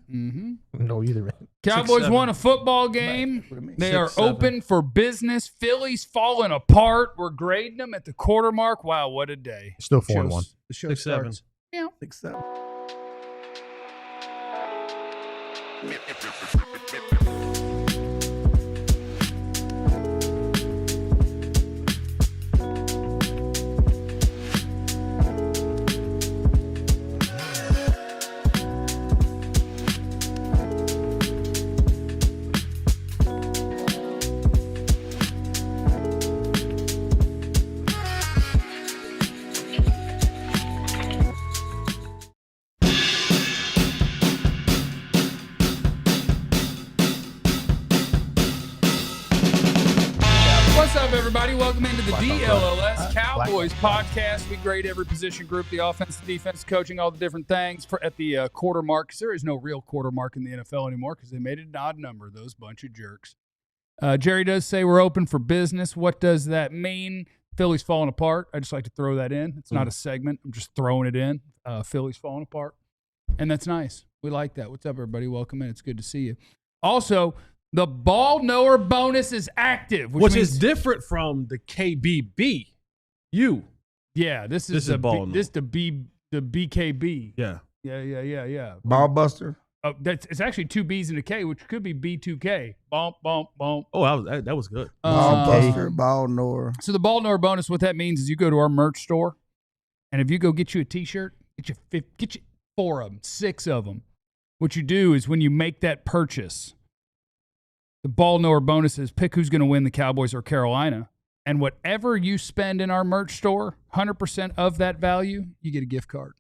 No, either. Cowboys won a football game. Right. They are open for business. Philly's falling apart. We're grading them at the quarter mark. Wow, what a day. Still 4-1. The show 6-7. starts. Yeah. 6-7. What's up, everybody? Welcome into the DLLS Cowboys Podcast. We grade every position group, the offense, the defense, coaching, all the different things at the quarter mark. Because there is no real quarter mark in the NFL anymore because they made it an odd number, those bunch of jerks. Jerry does say we're open for business. What does that mean? Philly's falling apart. I just like to throw that in. It's not a segment. I'm just throwing it in. Philly's falling apart. And that's nice. We like that. What's up, everybody? Welcome in. It's good to see you. Also, the ball knower bonus is active, which is different from the KBB. Yeah, this is the BKB. Yeah. Ball buster. It's actually two B's and a K, which could be B2K. Bump, bump, bump. Oh, that was good. Ball buster, ball knower. So the ball knower bonus, what that means is you go to our merch store, and if you go get you a T-shirt, get you 4 of them, 6 of them. What you do is when you make that purchase, the ball knower bonus is pick who's going to win, the Cowboys or Carolina. And whatever you spend in our merch store, 100% of that value, you get a gift card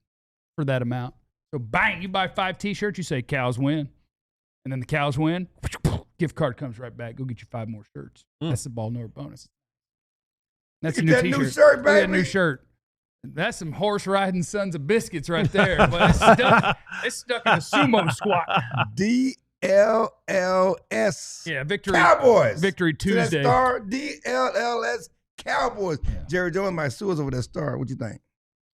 for that amount. So bang, you buy 5 T-shirts, you say Cows win. And then the Cows win, gift card comes right back. Go get you 5 more shirts. That's the ball knower bonus. That's a new That T-shirt. new shirt, Look at that baby. new shirt. That's some horse riding sons of biscuits right there. But it's stuck in a sumo squat. DLLS. Yeah, victory. Cowboys. Victory See that Tuesday. star? DLLS Cowboys. Yeah. Jerry Jones might sue us over that star. What you think?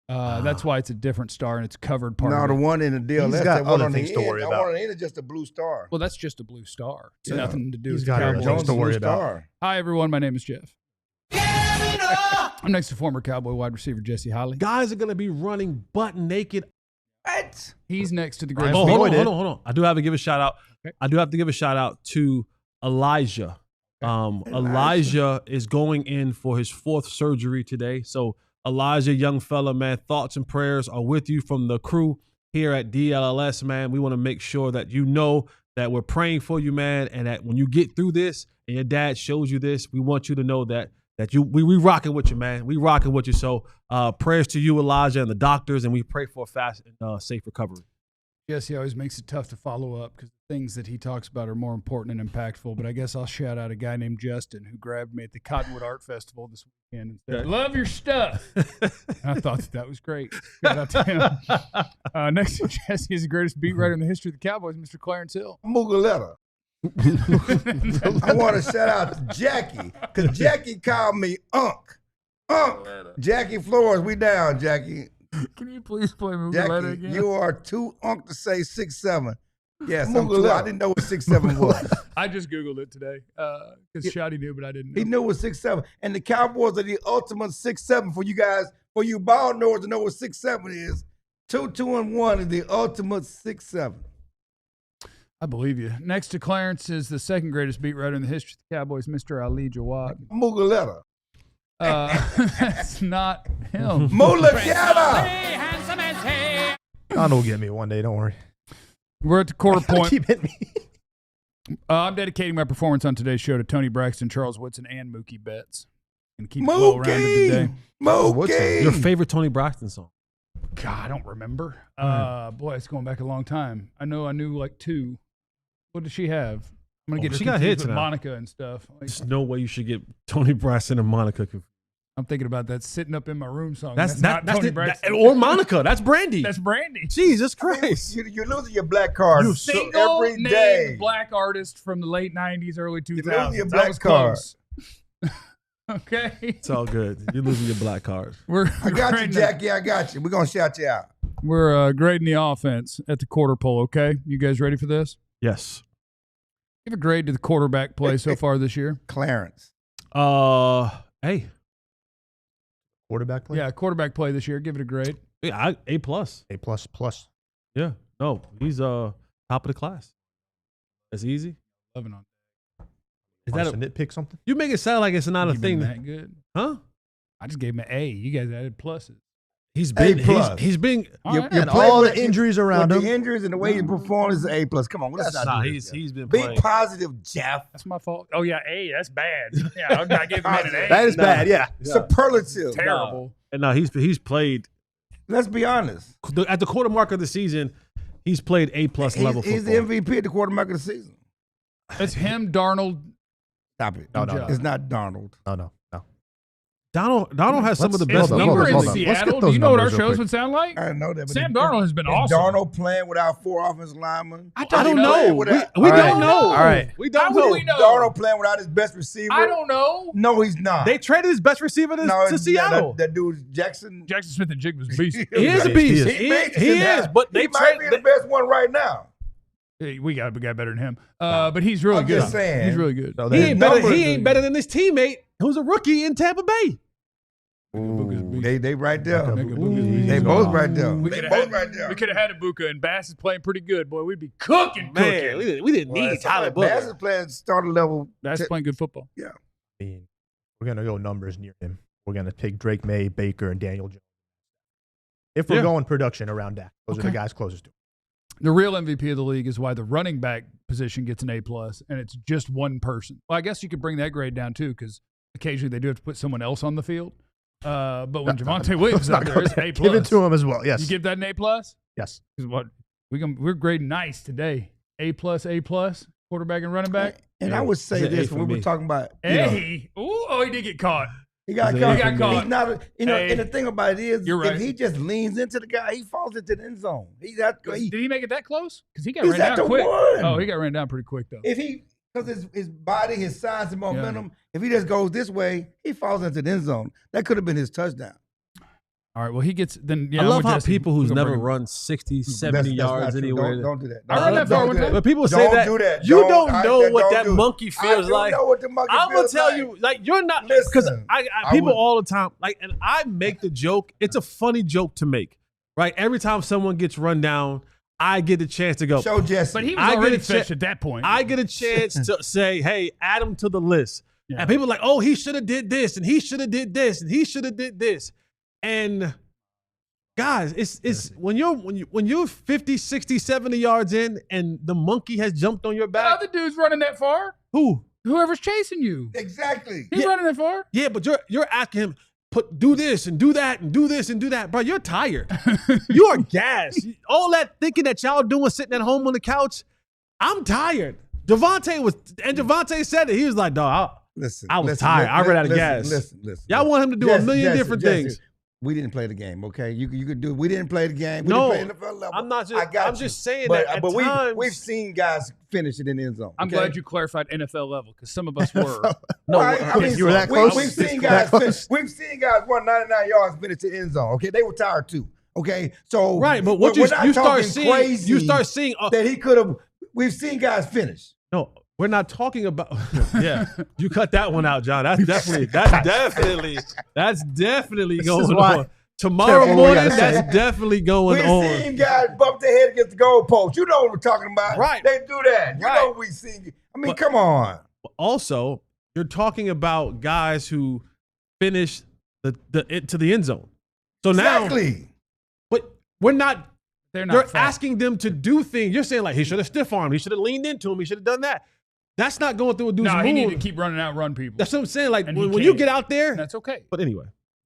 That's why it's a different star and it's covered part No, of the it. one in the DLS. He's got that one other on things the to end. worry The about. one on the end is just a blue star. Well, that's just a blue star. It's Yeah. nothing to do He's with got the other Cowboys. things to worry about. Star. Hi, everyone. My name is Jeff. I'm next to former Cowboy wide receiver Jesse Holly. Guys are going to be running butt naked. What? He's next to the greatest. Oh, hold on. I do have to give a shout out. Okay. I do have to give a shout out to Elijah. Elijah is going in for his 4th surgery today. So Elijah, young fella, man, thoughts and prayers are with you from the crew here at DLLS, man. We want to make sure that you know that we're praying for you, man, and that when you get through this and your dad shows you this, we want you to know that we rocking with you, man. We rocking with you. So prayers to you, Elijah, and the doctors, and we pray for a fast and safe recovery. Jesse always makes it tough to follow up because the things that he talks about are more important and impactful. But I guess I'll shout out a guy named Justin who grabbed me at the Cottonwood Art Festival this weekend and said, "Love your stuff." And I thought that was great. Shout out to him. Next to Jesse is the greatest beat writer in the history of the Cowboys, Mr. Clarence Hill. Mugaletta. I want to shout out to Jackie because Jackie called me Unc. Jackie Flores, we down, Jackie. Can you please play Mugaletta Jackie, again? you are too Unc to say 6'7". Yes, I'm too. I didn't know what 6'7" was. I just Googled it today because Schotty knew, but I didn't know. He knew it was 6'7". And the Cowboys are the ultimate 6'7" for you guys, for you ball knowers to know what 6'7" is. 2-2-1 is the ultimate 6'7". I believe you. Next to Clarence is the second greatest beat writer in the history of the Cowboys, Mr. Ali Jawad. Mugaletta. That's not him. Mugaletta. I know, get me one day. Don't worry. We're at the quarter point. Keep hitting me. I'm dedicating my performance on today's show to Tony Braxton, Charles Woodson, and Mookie Betts. And keep it well rounded today. Mookie. Your favorite Tony Braxton song? God, I don't remember. Boy, it's going back a long time. I knew like 2. What does she have? I'm gonna get her she got confused hits with now. Monica and stuff. Like, There's no way you should get Tony Braxton and Monica confused. I'm thinking about that sitting up in my room song. That's not Tony Braxton. or Monica. That's Brandy. That's Brandy. Jesus Christ. You're losing your black card Single every named day. black artist from the late 90s, early 2000s. You're losing your That black was card. close. Okay. It's all good. You're losing your black cards. I got you, Jackie. I got you. We're going to shout you out. We're grading the offense at the quarter pole, okay? You guys ready for this? Yes. Give a grade to the quarterback play so far this year. Clarence. Hey. Quarterback play? Yeah, quarterback play this year. Give it a grade. Yeah, A+. A plus. Yeah. No, he's top of the class. That's easy. 11 on. Is Want that us to nitpick something? You make it sound like it's not a You been thing. that good? Huh? I just gave him an A. You guys added pluses. He's been A+. he's been All right. And play all with- the injuries around with him. the injuries and the way he performed is an A+. Come on, let's not nah, do this, he's been Be playing. positive, Jeff. That's my fault. Oh, yeah, A. That's bad. Yeah, I'm not giving him an A. That is bad, yeah. Superlative. Terrible. And now he's played Let's be honest. at the quarter mark of the season. He's played A+ level He's the football. MVP at the quarterback of the season. It's him, Darnold. Stop it. No, It's not Darnold. No. Donald has some of the Let's- best hold We on, were numbers. in hold on. Let's get Seattle. Do those you know what our numbers real shows quick. would sound like? I know that. But Sam if- Darnold has been if awesome. Darnold playing without 4 offensive linemen. I I don't don't know. know. With We that- don't All right. know. All right. We How don't would know. we know? Darnold playing without his best receiver. I don't know. No, he's not. They traded his best receiver to Seattle. That dude Jackson. Jackson Smith and Jig was beast. He is a He beast. is. He is. But they he might be the traded. best one right now. Hey, we got better than him. But he's really I'm good. just saying. He's really good. So He that- ain't better. numbers He ain't better than his teammate, who's a rookie in Tampa Bay. Ooh, they right there. Nigga, Ooh, Boogie's they beast. both right there. We They could both have right there. We could have had Ibuka, and Bass is playing pretty good. Boy, we'd be cooking. Man, we didn't need Tyler Bass is Booker. playing starter level. Bass is playing good football. I mean, we're going to go numbers near him. We're going to take Drake May, Baker, and Daniel Jones. If we're Yeah. going production around Dak, those are the Okay. guys closest to him. The real MVP of the league is why the running back position gets an A+, and it's just one person. Well, I guess you could bring that grade down too, because occasionally they do have to put someone else on the field. But when Javonte Williams is out there, it's A+. Give it to him as well. Yes. You give that an A+? Yes. Because what we're grading nice today. A+, quarterback and running back. And I would say It's an A this for when we me. were talking about. you know, Hey, he did get caught. He got It's an caught. A for me. He got He's not. Hey. And the thing about it is, You're right. if he just leans into the guy, he falls into the end zone. Did he make it that close? Because he got He's ran at down the quick. one. Oh, he got ran down pretty quick though. Because his body, his size, and momentum. If he just goes this way, he falls into the end zone. That could have been his touchdown. All right. Well, he gets then. Yeah, I love we're how Jesse. people who's We're gonna never bring him. run 60, 70 That's not yards true. anywhere. Don't do that. I ran that far Don't one do time. But people say Don't that do that. you don't know don't what that do it. monkey feels I like. don't know what the monkey I'm gonna feels tell like. you, like you're not because Listen, I I people would- all the time like, and I make the joke. It's a funny joke to make, right? Every time someone gets run down, I get a chance to go. Show Jesse. But he was I get already a fetched at that point. I get a chance to say, "Hey, add him to the list." Yeah. And people are like, "Oh, he should have did this, and he should have did this, and he should have did this." And guys, it's when you're 50, 60, 70 yards in, and the monkey has jumped on your That back. other dude's running that far. Who? Whoever's chasing you. Exactly. He's Yeah. running that far. Yeah, but you're asking him do this and do that and do this and do that, bro. You're tired. You are gassed. All that thinking that y'all doing sitting at home on the couch. I'm tired. Javonte said it. He was like, dog, Listen. I was tired. I ran out of gas. Listen. y'all want him to do a million different things. We didn't play the game, okay? You could do. We didn't play the game. We No, didn't play NFL level. I'm not just. I got I'm you. just saying But, that at but times. we've seen guys finish it in the end zone. I'm okay? glad you clarified NFL level because some of us were. No, I mean, you were that we- close? We've seen That guys. close? We've seen guys run 99 yards, finish the end zone. Okay, they were tired too. Okay, so right, but what we're you not start talking seeing, crazy you start seeing. that he could have. We've seen guys finish. No, we're not talking about. Yeah, you cut that one out, John. That's definitely This going is why- on. Tomorrow Careful what we morning, gotta say. that's definitely going We've on. seen guys bump their head against the goalpost. You know what we're talking about, Right. They do that. You Right. know we've seen. I mean, But- come on. Also, you're talking about guys who finish to the end zone. So now, Exactly. but we're not. They're not. You're fast. asking them to do things. You're saying like he should have stiff armed. He should have leaned into him. He should have done that. That's not going through a dude's No, mood. he needed to keep running out, run people. That's what I'm saying. Like And he when you can't. get out there. And that's okay. But anyway,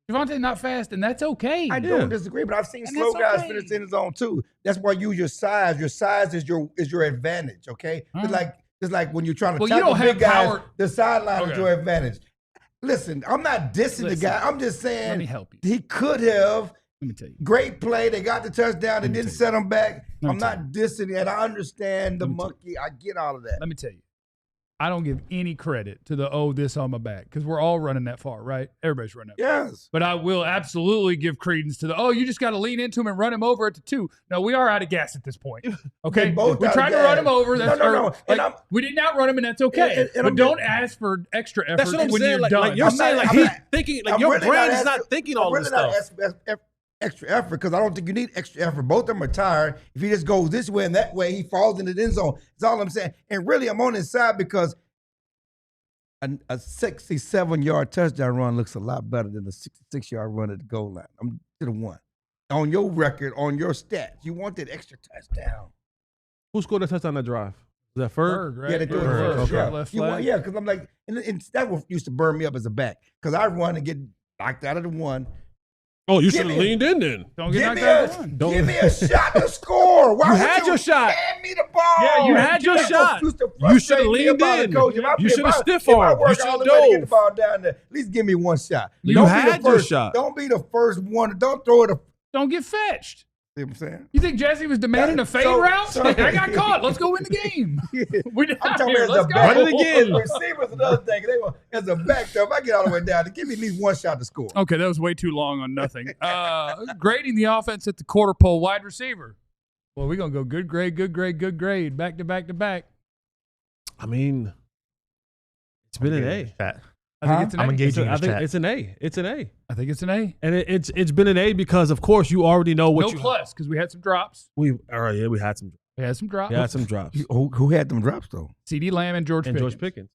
Javonte's not fast, and that's okay. I don't disagree, but I've seen And slow that's guys okay. finish in the zone too. That's why you use your size. Your size is your advantage. Okay, All right. it's like when you're trying to Well, you tackle don't big have guys, power- the sideline is Okay. your advantage. Listen, I'm not dissing the Listen. guy. I'm just Let saying me help you. he could have. Let me tell you. Great play. They got the touchdown. They me didn't tell set him back. Let me I'm tell not dissing it. I understand the Let me tell monkey. I get all of that. Let me tell you. I don't give any credit to the this on my back because we're all running that far, right? Everybody's running that far. Yes. But I will absolutely give credence to the you just got to lean into him and run him over at the 2. No, we are out of gas at this point. Okay, we tried to run him over. That's no. We didn't outrun him, and that's okay. But don't ask for extra effort. That's what I'm when saying. You're done. Like you're saying, like he's thinking, like your brain is not thinking all this stuff. Extra effort because I don't think you need extra effort. Both of them are tired. If he just goes this way and that way, he falls into the end zone. That's all I'm saying. And really, I'm on his side because a 67-yard touchdown run looks a lot better than a 66-yard run at the goal line. I'm to the 1. On your record, on your stats, you want that extra touchdown. Who scored a touchdown that drive? Was that Ferg? Right? Yeah, they do it Ferg. first. Left Yeah, flag. because I'm like, and that used to burn me up as a back because I run and get knocked out of the 1. Oh, you should have leaned in then. Don't get knocked out of the 1. Give me a shot to score. Why You had your shot. Hand me the ball. Yeah, you had your shot. You should have leaned in. You should have stiff armed. You should have Get the dove. ball down there. At least give me one shot. You Don't be had the your first- shot. Don't be the first one. Don't throw it. Don't get fetched. See what I'm saying? You think Jesse was demanding a fade route? Like, I got caught. Let's go win the game. We down I'm talking here. as Let's a go. back. Run it again. Receivers another thing. They were as a back though. If I get all the way down, give me at least one shot to score. Okay, that was way too long on nothing. Grading the offense at the quarter pole, wide receiver. Well, we're going to go good grade, good grade, good grade, back to back to back. I mean, it's been an A. I think it's an A. I'm engaging I in this think chat. it's an A. It's an A. I think it's an A. And it's been an A because, of course, you already know what No you plus because we had some drops. we had some. We had some drops. We had some drops. Who had them drops though? CD Lamb and George Pickens. George Pickens.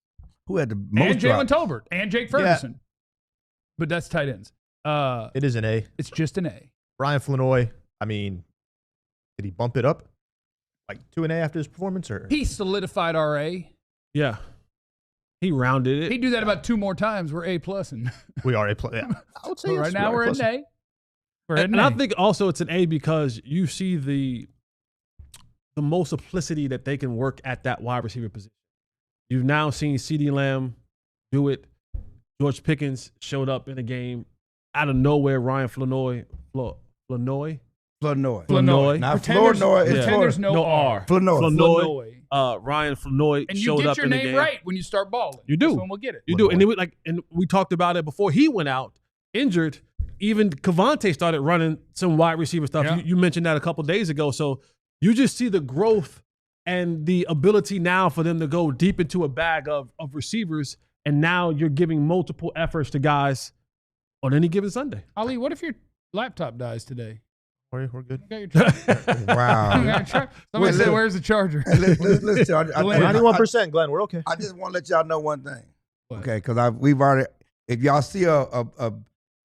Who had the most And Jalen drops? Tolbert and Jake Ferguson. But that's tight ends. It is an A. It's just an A. Brian Flanoy, I mean, did he bump it up? Like 2 and A after his performance? Or He solidified our A. Yeah. He rounded it. He'd do that about 2 more times. We're A plus. And we are A plus. Yeah. I would say right now we're in A. We're in And A. I think also it's an A because you see the multiplicity that they can work at that wide receiver position. You've now seen CeeDee Lamb do it. George Pickens showed up in a game out of nowhere. Ryan Flanoy. Flanoy. Now, Flanoy is Pretend there's Florida. no R. Flanoy. Ryan Flanoy And you showed get up your in the name game. right when you start balling. You do. That's when we'll get it. You do. And we talked about it before he went out injured. Even Cavante started running some wide receiver stuff. Yeah. You mentioned that a couple days ago. So you just see the growth and the ability now for them to go deep into a bag of receivers. And now you're giving multiple efforts to guys on any given Sunday. Ali, what if your laptop dies today? We're good. You got your charger. You Wow. got your Somebody said, "Where's the charger?" Listen, 91%, Glenn. We're okay. I just want to let y'all know one thing. What? Okay, because we've already, if y'all see a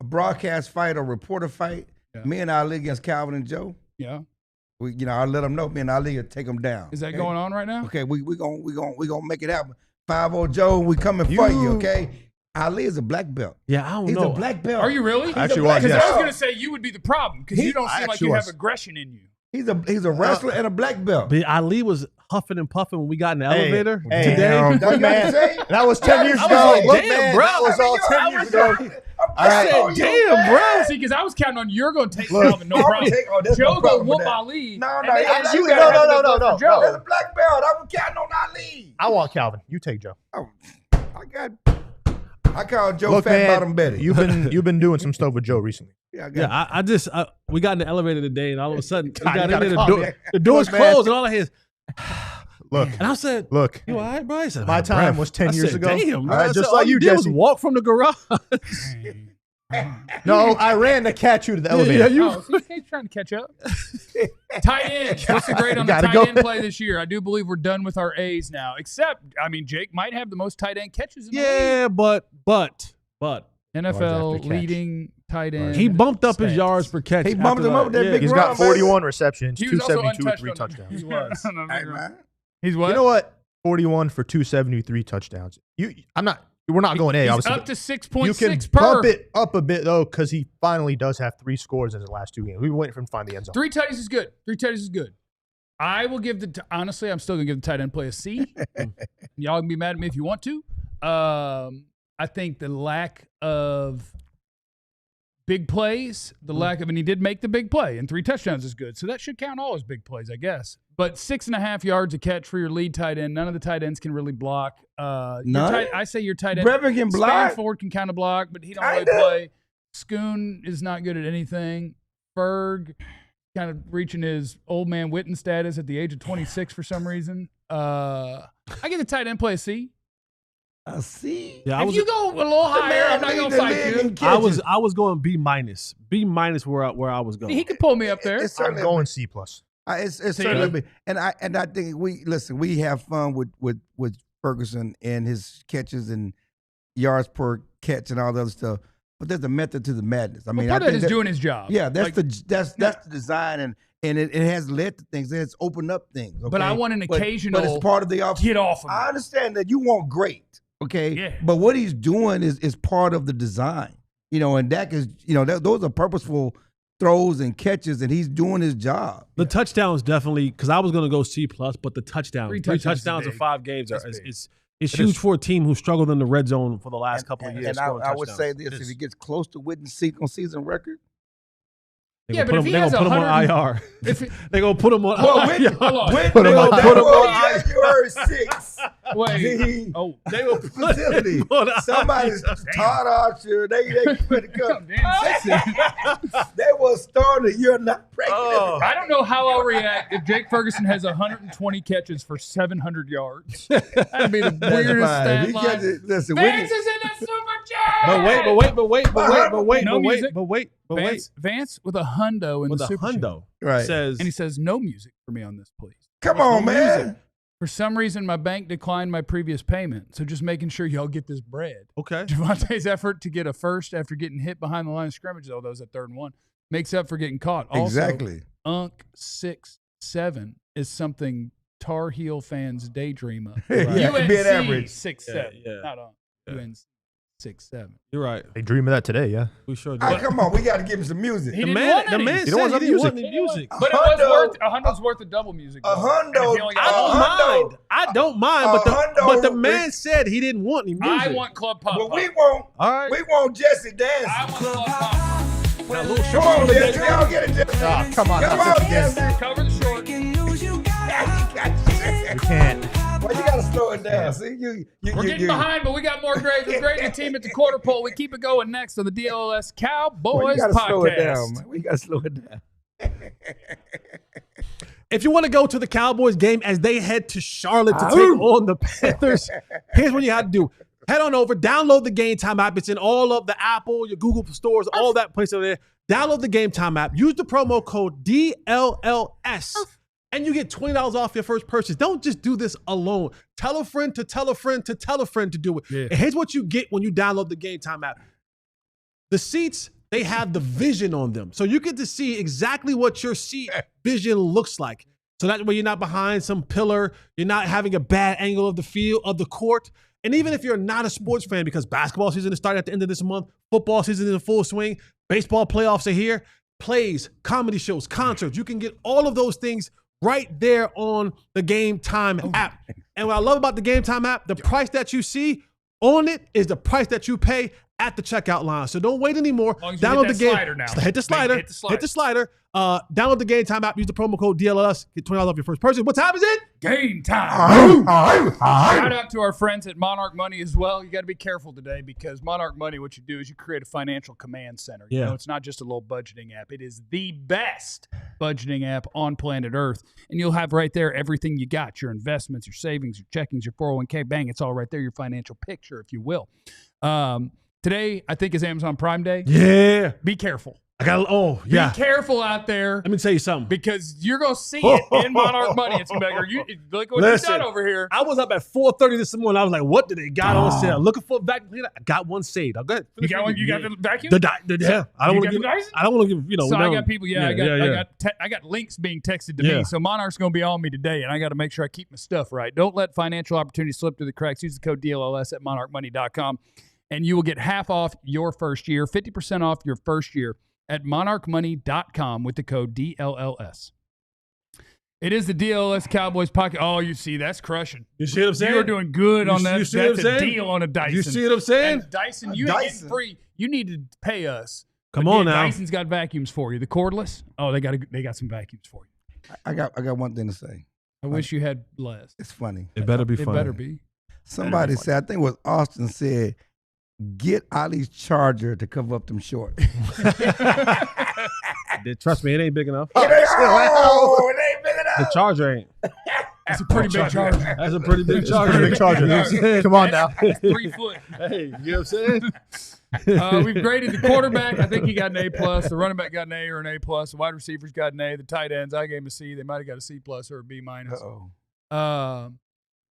broadcast fight or reporter fight, Yeah. me and Ali against Calvin and Joe, Yeah. I let them know. Me and Ali will take them down. Is that okay? going on right now? Okay, we gonna make it happen. 5-0 Joe, we coming for you. Okay, Ali is a black belt. Yeah, I don't He's know. a black belt. Are you really? Actually was, Because yes. I was going to say you would be the problem because you don't I seem like actually you was. have aggression in you. He's a wrestler and a black belt. But Ali was huffing and puffing when we got in the Hey, elevator hey, today. That's what man. you say? That was 10 years I was ago. like, Look, damn, man, bro. that was all 10 years ago. I said, damn, bro. See, because I was counting on you're going to take Look, Calvin, no problem. there's Joe no go problem whoop with that. Ali. No, and no, then I'm you not- gotta have no, to vote no. for Joe. That's a black belt. I'm counting on Ali. I want Calvin. You take Joe. I call Joe Look, Fat man, Bottom Betty. you've been doing some stuff with Joe recently. Yeah, we got in the elevator today, and all of a sudden we God, got you in there. gotta calm The door's Look, man. closed, and all I hear is, Look, and I said, look. "You all right, bro?" He said, My "Man, time bruh." was 10 I years said, ago. Damn, All bro. right, I just said, like all you, did was Jesse. walk from the garage. No, I ran to catch you to the elevator. Yeah, you. Oh, so he's trying to catch up. Tight end. What's the grade on the Gotta tight go. end play this year? I do believe we're done with our A's now. Except, Jake might have the most tight end catches in the league. Yeah, but NFL after catch. leading tight end. he bumped up his stats. yards per catch. He bumped after him up with that yeah. big He's run, got 41 receptions, He was also 272 with 3 untouched on- touchdowns. He was. Hey, man. He's what? You know what? 41 for 273 touchdowns. We're not going A. He's Obviously, up to you can 6.6 per. bump it up a bit though, because he finally does have 3 scores in his last 2 games. We've been waiting for him to find the end zone. 3 tutties is good. 3 tutties is good. I will give honestly, I'm still going to give the tight end play a C. Y'all can be mad at me if you want to. I think the lack of big plays, the lack of, and he did make the big play, and 3 touchdowns is good. So that should count all his big plays, I guess. But 6.5 yards a catch for your lead tight end. None of the tight ends can really block. I say your tight end. Brevin can block. Stanford can kind of block, but he don't really play. Schoon is not good at anything. Ferg kind of reaching his old man Witten status at the age of 26 for some reason. I get the tight end play a C. A C? Yeah, if you go a little higher, I'm not going to fight you. I was going B minus. B minus where I was going. He could pull me up there. I'm going C plus. It's certainly, and I think we have fun with Ferguson and his catches and yards per catch and all the other stuff. But there's a method to the madness. I mean, part of it is doing his job. Yeah, that's the design, and it has led to things. It's opened up things. Okay? But I want an occasional. But it's part of the offense. Get off of me. I understand that you want great. Okay. Yeah. But what he's doing is part of the design. And Dak is, those are purposeful throws and catches, and he's doing his job. The touchdowns definitely, because I was going to go C plus, but the touchdowns, 3 3 touchdowns in 5 games it's huge for a team who struggled in the red zone for the last couple of years. And I would say this: if he gets close to Witten's season record. They're going to put him on IR. They're going to put him on IR. Put him on January 6th. Wait. They will facility. Somebody's Todd Archer. They could come. They will start a year not pregnant. I don't know how I'll react if Jake Ferguson has 120 catches for 700 yards. That'd be the weirdest stat line. Listen, Vance is in the Super Chat. But wait. Vance with a hundo in the Super Chat. Right. And he says, no music for me on this, please. Come on, man. For some reason, my bank declined my previous payment, so just making sure y'all get this bread. Okay. Javonte's effort to get a first after getting hit behind the line of scrimmage, though that was a 3rd and 1, makes up for getting caught. Also, exactly. Unk 6-7 is something Tar Heel fans daydream of. Yeah, UNC being average. 6-7, not Unk. UNC 6-7. You're right. They dream of that today, yeah. We sure do. Come on, we got to give him some music. The man said he didn't want any music. But it was worth a hundo's worth of double music. I don't mind, but the man said he didn't want any music. I want Club Pop. But we want Jesse dancing. I want Club Pop. Come on, Jesse. Y'all get it, Jesse. Come on, Jesse. Cover the short. You can't. Well, you got to slow it down. See, We're getting behind, but we got more grades. We're grading the team at the quarter pole. We keep it going next on the DLLS Cowboys Podcast. Slow it down, man. We got to slow it down. If you want to go to the Cowboys game as they head to Charlotte to take on the Panthers, here's what you have to do. Head on over, download the Game Time app. It's in all of the Apple, your Google stores, all that place over there. Download the Game Time app. Use the promo code DLLS. And you get $20 off your first purchase. Don't just do this alone. Tell a friend to tell a friend to tell a friend to do it. Yeah. And here's what you get when you download the Game Time app. The seats, they have the vision on them. So you get to see exactly what your seat vision looks like. So that way you're not behind some pillar. You're not having a bad angle of the field, of the court. And even if you're not a sports fan, because basketball season is starting at the end of this month, football season is in full swing, baseball playoffs are here, plays, comedy shows, concerts, you can get all of those things right there on the Game Time app. And what I love about the Game Time app, the price that you see on it is the price that you pay at the checkout line. So don't wait anymore. Download the game. Hit the slider. Hit the slider. Download the Game Time app. Use the promo code DLLS. Get $20 off your first purchase. What time is it? Game time. Shout out to our friends at Monarch Money as well. You got to be careful today because Monarch Money, what you do is you create a financial command center. You know, it's not just a little budgeting app. It is the best budgeting app on planet Earth. And you'll have right there everything you got, your investments, your savings, your checkings, your 401k. Bang, it's all right there, your financial picture, if you will. Today, I think, is Amazon Prime Day. Yeah. Be careful. Be careful out there. Let me tell you something. Because you're going to see it in Monarch Money. It's going to be like, look what you done over here. I was up at 4:30 this morning. I was like, what do they got on sale? Looking for a vacuum cleaner. I got one saved. Go ahead. You got one? You got the vacuum? Yeah. I don't want to give, you know. So I got people, I got links being texted to me. So Monarch's going to be on me today, and I got to make sure I keep my stuff right. Don't let financial opportunities slip through the cracks. Use the code DLLS at monarchmoney.com. And you will get half off your first year, 50% off your first year at monarchmoney.com with the code DLLS. It is the DLLS Cowboys Podcast. Oh, you see, that's crushing. You see what I'm saying? You are doing good on that. That's a deal on a Dyson. You see what I'm saying? And Dyson, you ain't getting free. You need to pay us Come on now. Dyson's got vacuums for you. The cordless. Oh, they got some vacuums for you. I got one thing to say. I wish you had less. It's funny. It better be It funny. better be. Somebody said, I think it was Austin said, get Ali's charger to cover up them shorts. Trust me, it ain't big enough. Oh, it ain't big enough. The charger ain't. It's a pretty big charger. That's a pretty big charger. Big charger. You know what I'm saying? Come on now. That's 3 foot. Hey, you know what I'm saying? We've graded the quarterback. I think he got an A+. The running back got an A or an A+. The wide receivers got an A. The tight ends, I gave him a C. They might have got a C+ or a B-. Uh-oh.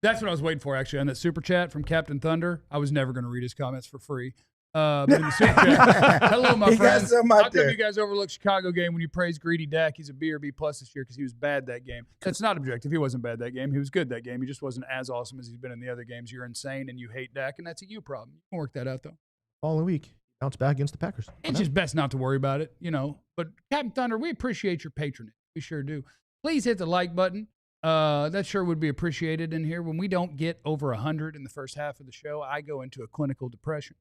That's what I was waiting for, actually, on that super chat from Captain Thunder. I was never going to read his comments for free. But in the super chat, hello, my He got friends. some out How come there. you guys overlook Chicago game when you praise greedy Dak? He's a B or B+ this year because he was bad that game. That's not objective. He wasn't bad that game. He was good that game. He just wasn't as awesome as he's been in the other games. You're insane and you hate Dak, and that's a you problem. You can work that out, though. Following week, bounce back against the Packers. It's just best not to worry about it, you know. But Captain Thunder, we appreciate your patronage. We sure do. Please hit the like button. That sure would be appreciated in here. When we don't get over 100 in the first half of the show, I go into a clinical depression.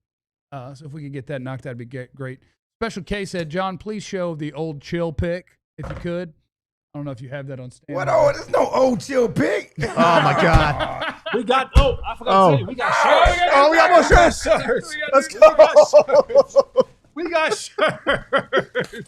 So if we could get that knocked, that'd be great. Special K said, John, please show the old chill pic if you could. I don't know if you have that on stand. What? Oh, there's no old chill pick. Oh, my God. We got, I forgot to tell you, we got shirts. Oh, we got more shirts. Let's go. We got shirts. Is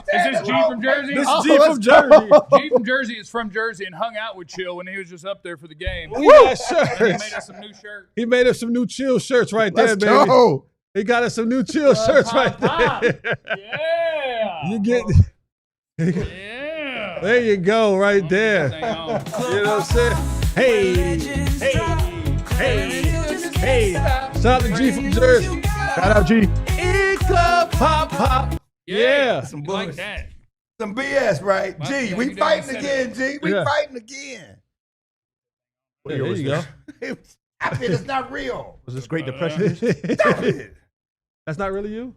this G from Jersey? This Oh, is G from Jersey. G from Jersey is from Jersey and hung out with Chill when he was just up there for the game. We got He made shirts. us some new shirts. He made us some new chill shirts right there, Let's baby. go. He got us some new chill shirts right pop. there. Yeah. You get, Yeah. there you go, right there. Hang on. You know what I'm saying? Hey, hey. Shout out to G from Jersey. Shout out, G. E-Club Pop. Yeah. Some You like bullshit. that. Some BS, right? Well, G, yeah, we you fighting done again, G. We Yeah. fighting again. There you go. Stop it. It's not real. Was this Great Depression? Stop it. That's not really you?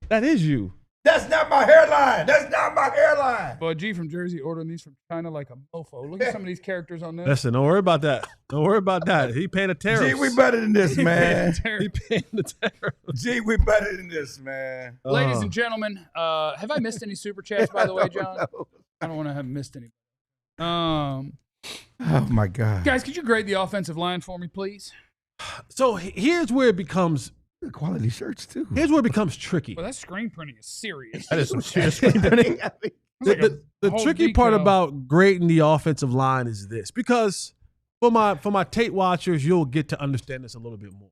That is you. That's not my hairline. That's not my hairline. Boy, G from Jersey ordering these from China like a mofo. Look at some of these characters on this. Listen, don't worry about that. Don't worry about that. He paying the tariffs. G, we better than this, man. He paying the tariffs. G, we better than this, man. Ladies and gentlemen, have I missed any super chats, by the way, John? I don't want to have missed any. Oh, my God. Guys, could you grade the offensive line for me, please? So here's where it becomes Quality shirts, too. here's where it becomes tricky. Well, that screen printing is serious. That is some serious screen printing. The whole tricky part decal. about grading the offensive line is this, because for my tape watchers, you'll get to understand this a little bit more.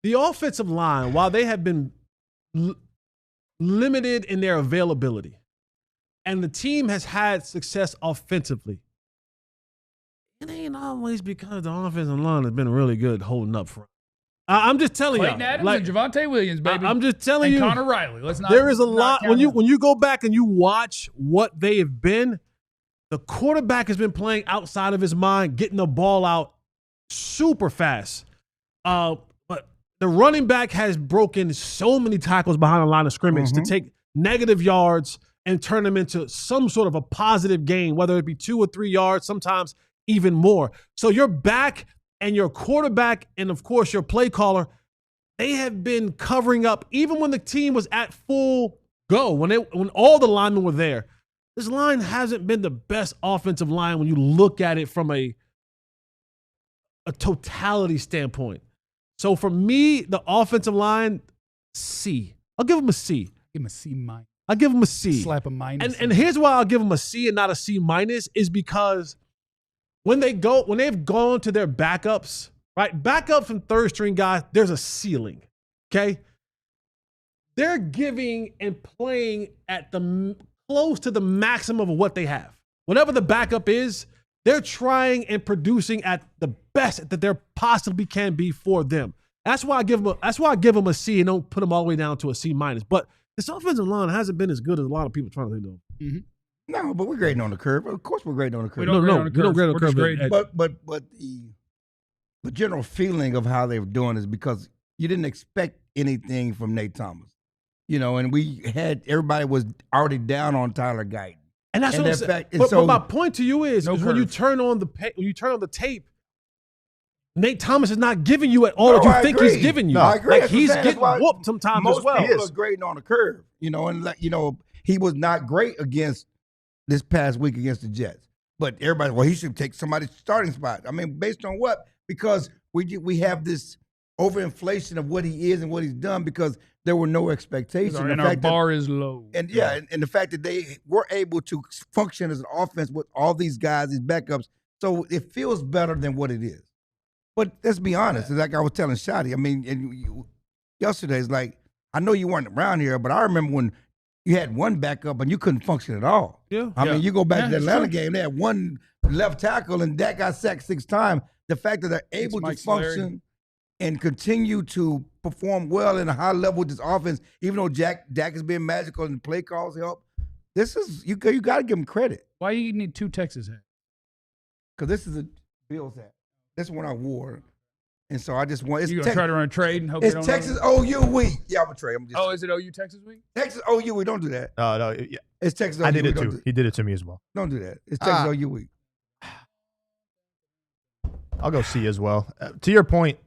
The offensive line, while they have been limited in their availability, and the team has had success offensively, it ain't always because the offensive line has been really good holding up front. I'm just telling you. Clayton Adams and Javonte Williams, baby. I'm just telling and you. Connor Riley. Let's not. There is a not lot count when him. you go back and you watch what they have been. The quarterback has been playing outside of his mind, getting the ball out super fast. But the running back has broken so many tackles behind the line of scrimmage to take negative yards and turn them into some sort of a positive gain, whether it be 2 or 3 yards, sometimes even more. So your back and your quarterback and, of course, your play caller, they have been covering up even when the team was at full go, when all the linemen were there. This line hasn't been the best offensive line when you look at it from a totality standpoint. So for me, the offensive line, C. I'll give them a C. Give him a C minus. I'll give them a C. Slap a minus. And here's why I'll give them a C and not a C minus is because when they've gone to their backups, right? Backups and third string guys, there's a ceiling. Okay? They're giving and playing at the close to the maximum of what they have. Whatever the backup is, they're trying and producing at the best that there possibly can be for them. That's why I give them a C and don't put them all the way down to a C minus. But this offensive line hasn't been as good as a lot of people trying to do. Mm-hmm. No, but we're grading on the curve. Of course, we're grading on the curve. We don't grade on the we don't curve. grade on We're the just curve. grading. But the general feeling of how they were doing is because you didn't expect anything from Nate Thomas, and everybody was already down on Tyler Guyton. And that's And what I'm that saying. fact- and But so- my point to you is No when you curve. turn on the tape, Nate Thomas is not giving you all No, that you I think agree. he's giving you. No, I agree. Like That's what I'm he's saying. That's getting why whooped sometimes most as well. people are grading on the curve, and like he was not great against this past week against the Jets. But everybody, well, he should take somebody's starting spot. I mean, based on what? Because we have this overinflation of what he is and what he's done because there were no expectations. And our bar is low. And and the fact that they were able to function as an offense with all these guys, these backups, so it feels better than what it is. But let's be honest, it's like I was telling Schotty. I mean, yesterday, it's like, I know you weren't around here, but I remember when you had one backup and you couldn't function at all. Yeah. I mean, you go back to the Atlanta true. game, they had one left tackle and Dak got sacked 6 times. The fact that they're able to Mike function and continue to perform well in a high level with this offense, even though Dak has been magical and play calls help, this is, you got to give him credit. Why you need 2 Texas hats? Because this is a Bills hat. This one I wore. And so I just want, it's You gonna try to run a trade and hope they it's don't Texas OU week. Yeah, I'm a trade. Oh, is it OU Texas week? Texas OU week. Don't do that. No, yeah. It's Texas OU I did week. it too. He did it to me as well. Don't do that. It's Texas OU week. I'll go C as well. To your point,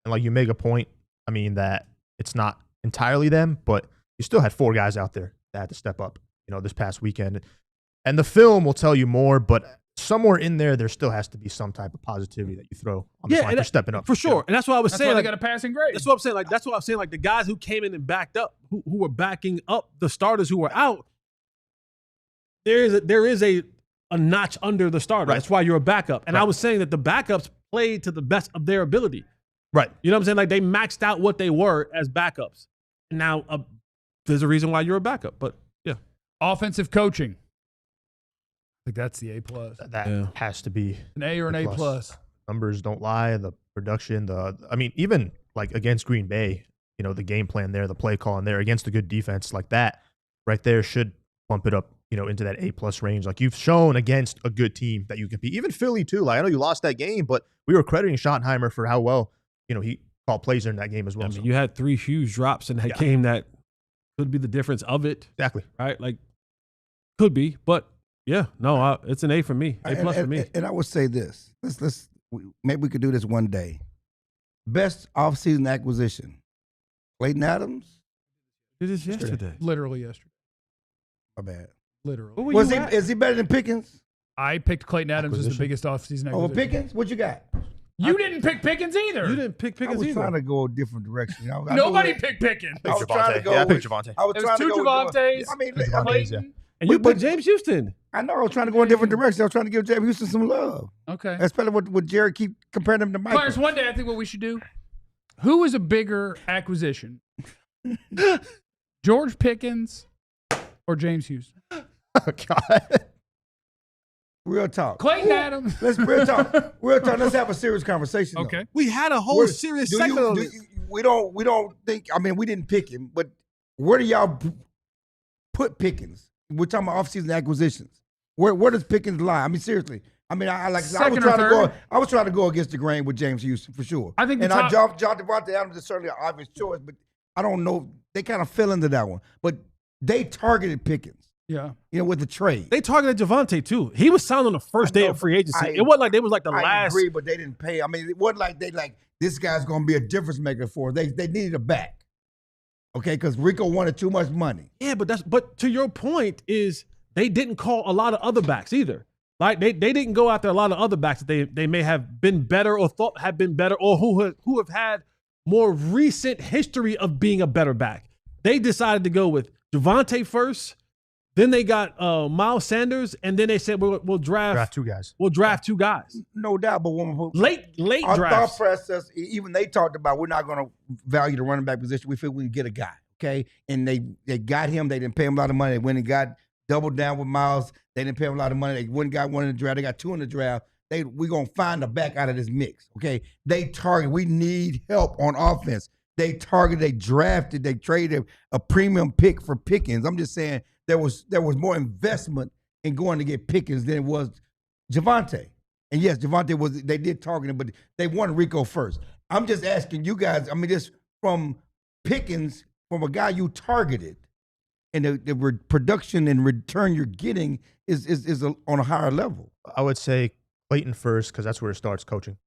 and like you make a point, I mean, that it's not entirely them, but you still had 4 guys out there that had to step up, this past weekend. And the film will tell you more, but somewhere in there still has to be some type of positivity that you throw on the line for stepping up. For sure. And that's what I was That's saying. why Like, they got a passing grade. that's what I'm saying. Like, that's what I'm saying. Like, the guys who came in and backed up, who were backing up the starters who were out, there is a notch under the starter. Right. That's why you're a backup. And Right. I was saying that the backups played to the best of their ability. Right. You know what I'm saying? Like, they maxed out what they were as backups. And now there's a reason why you're a backup. But yeah. Offensive coaching. I think that's the A+. That has to be An A or an A+. Numbers don't lie. The production, even like against Green Bay, the game plan there, the play call in there against a good defense like that, right there should bump it up, into that A+ range. Like you've shown against a good team that you can be. Even Philly too. Like I know you lost that game, but we were crediting Schottenheimer for how well, he called plays in that game as well. I mean, you had 3 huge drops in that game that could be the difference of it. Exactly. Right? Like, could be. But, yeah, no, it's an A for me. A+ for me. And I would say this. Maybe we could do this one day. Best offseason acquisition. Klayton Adams? It is yesterday. Literally yesterday. My bad. Literally. Is he better than Pickens? I picked Klayton Adams as the biggest offseason acquisition. Over Pickens? What you got? You didn't pick Pickens either. You didn't pick I Pickens was either. trying to go a different direction. Nobody picked Pickens. I was trying to go I with picked Javonte. I was It trying was 2 to go Javontes. I mean, Javontes, yeah. And you But- picked James Houston. I know I was trying to go a different direction. I was trying to give James Houston some love. Okay. Especially with Jared keep comparing him to Michael. Clarence, one day I think what we should do, who is a bigger acquisition? George Pickens or James Houston? Oh, God. Real talk. Clayton Adams. Let's real talk. Real talk. Let's have a serious conversation. though. Okay. We had a whole serious segment on this. We don't think. I mean, we didn't pick him, but where do y'all put Pickens? We're talking about offseason acquisitions. Where does Pickens lie? I mean, seriously. I mean, I was Second or trying to third? go. I was trying to go against the grain with James Houston for sure. I think and Javonte Adams is certainly an obvious choice, but I don't know. They kind of fell into that one, but they targeted Pickens. Yeah. With the trade. They targeted Javonte, too. He was signed on the first day of free agency. It wasn't like they was like the I last. agree, but they didn't pay. I mean, it wasn't like this guy's going to be a difference maker for us. They needed a back. Okay, because Rico wanted too much money. Yeah, but to your point is they didn't call a lot of other backs either. Like they didn't go after a lot of other backs that they may have been better or thought have been better or who have had more recent history of being a better back. They decided to go with Javonte first. Then they got Miles Sanders, and then they said we'll draft 2 guys. We'll draft 2 guys. No doubt, but when Late our drafts. thought process, even they talked about we're not going to value the running back position. We feel we can get a guy, okay? And they got him. They didn't pay him a lot of money. They went and got doubled down with Miles. They didn't pay him a lot of money. They went and got one in the draft. They got 2 in the draft. We're going to find a back out of this mix, okay? They target. We need help on offense. They targeted. They drafted. They traded a premium pick for Pickens. I'm just saying, there was more investment in going to get Pickens than it was Javonte. And yes, Javonte they did target him, but they wanted Rico first. I'm just asking you guys, I mean, just from Pickens, from a guy you targeted, and the production and return you're getting is on a higher level. I would say Klayton first because that's where it starts coaching.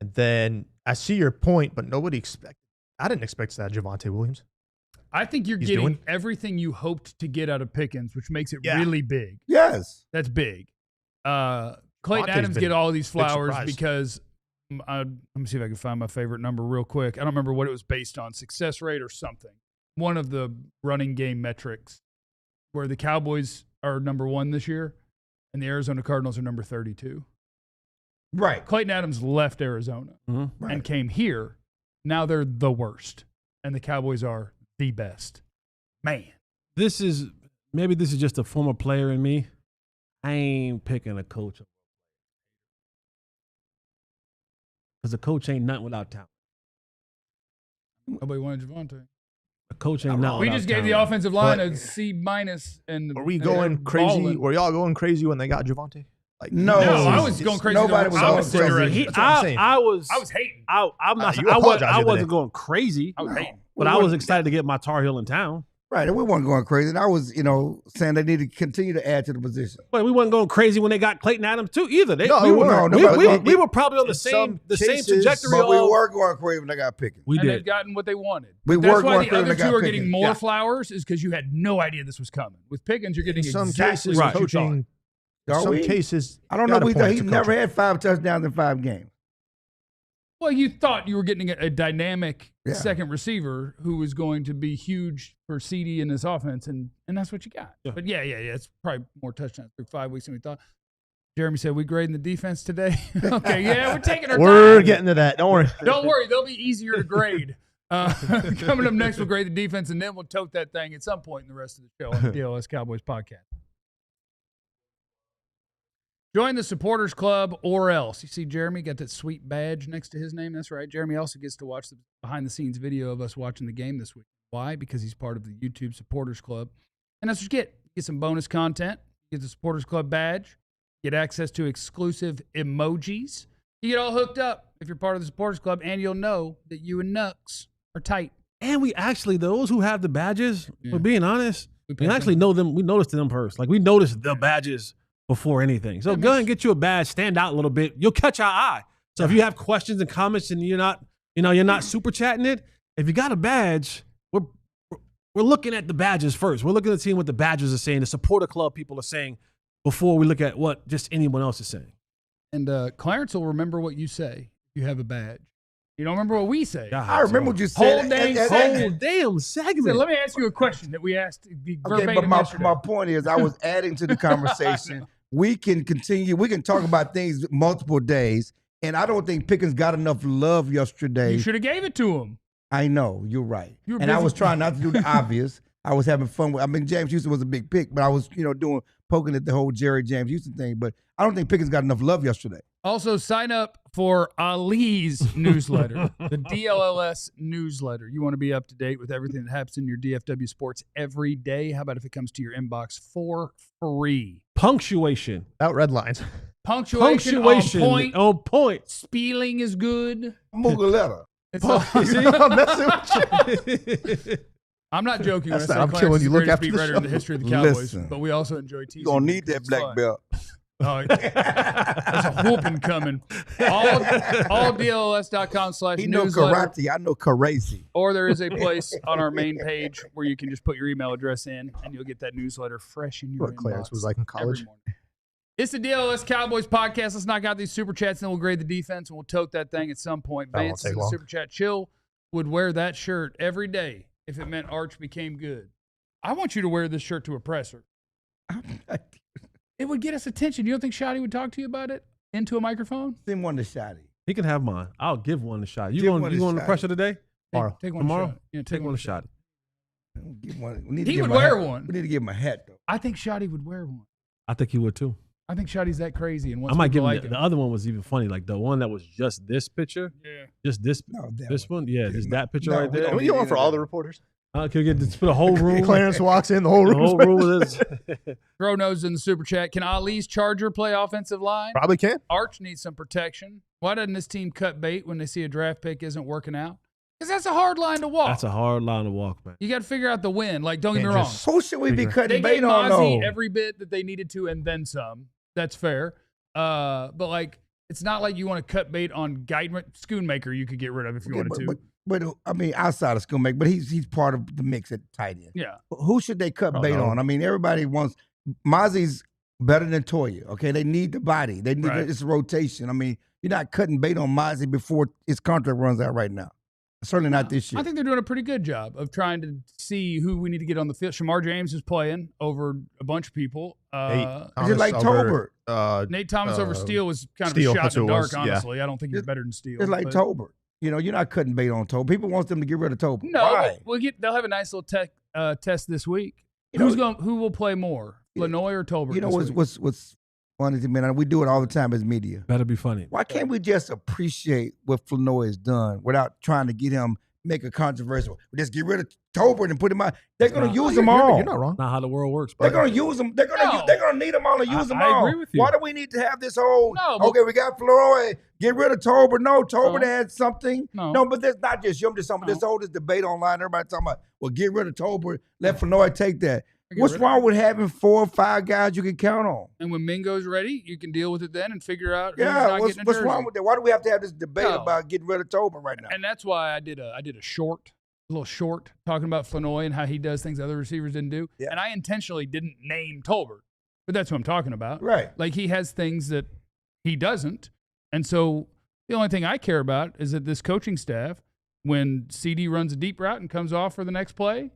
And then I see your point, but nobody expected. I didn't expect that Javonte Williams. I think you're getting everything you hoped to get out of Pickens, which makes it really big. Yes. That's big. Clayton Adams get all these flowers because let me see if I can find my favorite number real quick. I don't remember what it was based on, success rate or something. One of the running game metrics where the Cowboys are number 1 this year and the Arizona Cardinals are number 32. Right. Clayton Adams left Arizona and came here. Now they're the worst, and the Cowboys are the best. Man. This is just a former player in me. I ain't picking a coach. Because a coach ain't nothing without talent. Nobody wanted Javonte. A coach ain't nothing. We just gave the offensive line a C-. And were we going crazy? Balling. Were y'all going crazy when they got Javonte? Like, no, I was going crazy. Nobody was going crazy. I was hating. I wasn't going crazy. I was hating. But I was excited to get my Tar Heel in town. Right, and we weren't going crazy. And I was, saying they need to continue to add to the position. But we weren't going crazy when they got Clayton Adams too either. We were probably on the same trajectory. But we were going crazy when they got Pickens. And they've gotten what they wanted. That's why the other two are getting more flowers is because you had no idea this was coming. With Pickens, you're getting exactly what you thought. In some cases, I don't know. He never had 5 touchdowns in 5 games. Well, you thought you were getting a dynamic second receiver who was going to be huge for CD in this offense, and that's what you got. Yeah. But yeah, it's probably more touchdowns through 5 weeks than we thought. Jeremy said, we grading the defense today? Okay, yeah, we're taking our time. We're getting to that. Don't worry. Don't worry. They'll be easier to grade. Coming up next, we'll grade the defense, and then we'll tote that thing at some point in the rest of the show on the DLLS Cowboys podcast. Join the Supporters Club or else. You see Jeremy got that sweet badge next to his name. That's right. Jeremy also gets to watch the behind-the-scenes video of us watching the game this week. Why? Because he's part of the YouTube Supporters Club. And that's what you get. You get some bonus content. You get the Supporters Club badge. You get access to exclusive emojis. You get all hooked up if you're part of the Supporters Club, and you'll know that you and Nux are tight. And we actually, those who have the badges, we're being honest, we actually know them. We noticed them first. Like, we noticed the badges before anything. So go ahead and get you a badge, stand out a little bit. You'll catch our eye. So if you have questions and comments and you're not super chatting it, if you got a badge, we're looking at the badges first. We're looking at seeing what the badges are saying, the supporter club people are saying before we look at what just anyone else is saying. And Clarence will remember what you say if you have a badge. You don't remember what we say. God, I remember what you said. Whole damn segment. So let me ask you a question that we asked. Okay, but my point is I was adding to the conversation. We can continue. We can talk about things multiple days, and I don't think Pickens got enough love yesterday. You should have gave it to him. I know. You're right. I was trying not to do the obvious. I was having fun with James Houston was a big pick, but I was, poking at the whole Jerry James Houston thing. But I don't think Pickens got enough love yesterday. Also, sign up for Ali's newsletter, the DLLS newsletter. You want to be up to date with everything that happens in your DFW sports every day. How about if it comes to your inbox for free? Punctuation. Without red lines. Punctuation on point. Spelling is good. Mugaletta. I'm not joking. When I say I'm killing you. Look after the show. In the history of the Cowboys, but we also enjoy teasing. You're going to need that black belt. Oh, there's a whooping coming. All DLLS.com/newsletter. Karate. I know karate. Or there is a place on our main page where you can just put your email address in, and you'll get that newsletter fresh in your inbox. Clarence was like in college. It's the DLLS Cowboys podcast. Let's knock out these super chats, and then we'll grade the defense, and we'll tote that thing at some point. Vance in the super chat. Chill would wear that shirt every day if it meant Arch became good. I want you to wear this shirt to a presser. It would get us attention. You don't think Schotty would talk to you about it into a microphone? Send one to Schotty. He can have mine. I'll give one to Schotty. You going to pressure today? Take one tomorrow? Yeah, take one to Schotty. He would wear one. We need to give him a hat, though. I think Schotty would wear one. I think he would, too. I think Schotty's that crazy. And I might give him the other one was even funny. Like the one that was just this picture. Yeah. Just this one. Yeah, just that picture right there. What do you want for all the reporters? Can we get to put a whole room? Clarence walks in, the whole room is. Throw nose in the super chat. Can Ali's Charger play offensive line? Probably can. Arch needs some protection. Why doesn't this team cut bait when they see a draft pick isn't working out? Because that's a hard line to walk. That's a hard line to walk, man. You got to figure out the win. Like, don't get me wrong. Who should we be cutting bait on? They gave Mozzie every bit that they needed to and then some. That's fair. But, like, it's not like you want to cut bait on Schoonmaker you could get rid of if you wanted to. But I mean, outside of Schoonmaker, but he's part of the mix at tight end. Yeah. Who should they cut bait on? I mean, everybody wants Mozzie's better than Toya. Okay, they need the body. They need it's a rotation. I mean, you're not cutting bait on Mozzie before his contract runs out right now. Certainly not this year. I think they're doing a pretty good job of trying to see who we need to get on the field. Shamar James is playing over a bunch of people. Is it like Tolbert? Nate Thomas over Steele was kind of Steele, a shot in the dark, yeah. honestly. I don't think he's better than Steele. It's like Tolbert. You know, you're not cutting bait on Tolbert. People want them to get rid of Tolbert. No, why? They'll have a nice little test this week. Who will play more, Lanoy or Tolbert? You know what's funny to me, and we do it all the time as media. Better be funny. Why can't we just appreciate what Flanoy has done without trying to get him make a controversial? Just get rid of Tolbert and put him out. They're going to use them all. You're not wrong. Not how the world works. They're going to use them. They're going to need them all and use them all. I agree with you. Why do we need to have this whole? Okay, we got Flanoy. Get rid of Tolbert. No, Tolbert had something. No, but that's not just you. I'm just talking about this whole debate online. Everybody talking about, well, get rid of Tolbert. Let Flanoy take that. What's wrong with having 4 or 5 guys you can count on? And when Mingo's ready, you can deal with it then and figure out who's not getting a what's jersey. wrong with that? Why do we have to have this debate about getting rid of Tolbert right now? And that's why I did a little short talking about Flanoy and how he does things other receivers didn't do. Yeah. And I intentionally didn't name Tolbert, but that's what I'm talking about. Right. Like he has things that he doesn't. And so the only thing I care about is that this coaching staff, when CD runs a deep route and comes off for the next play,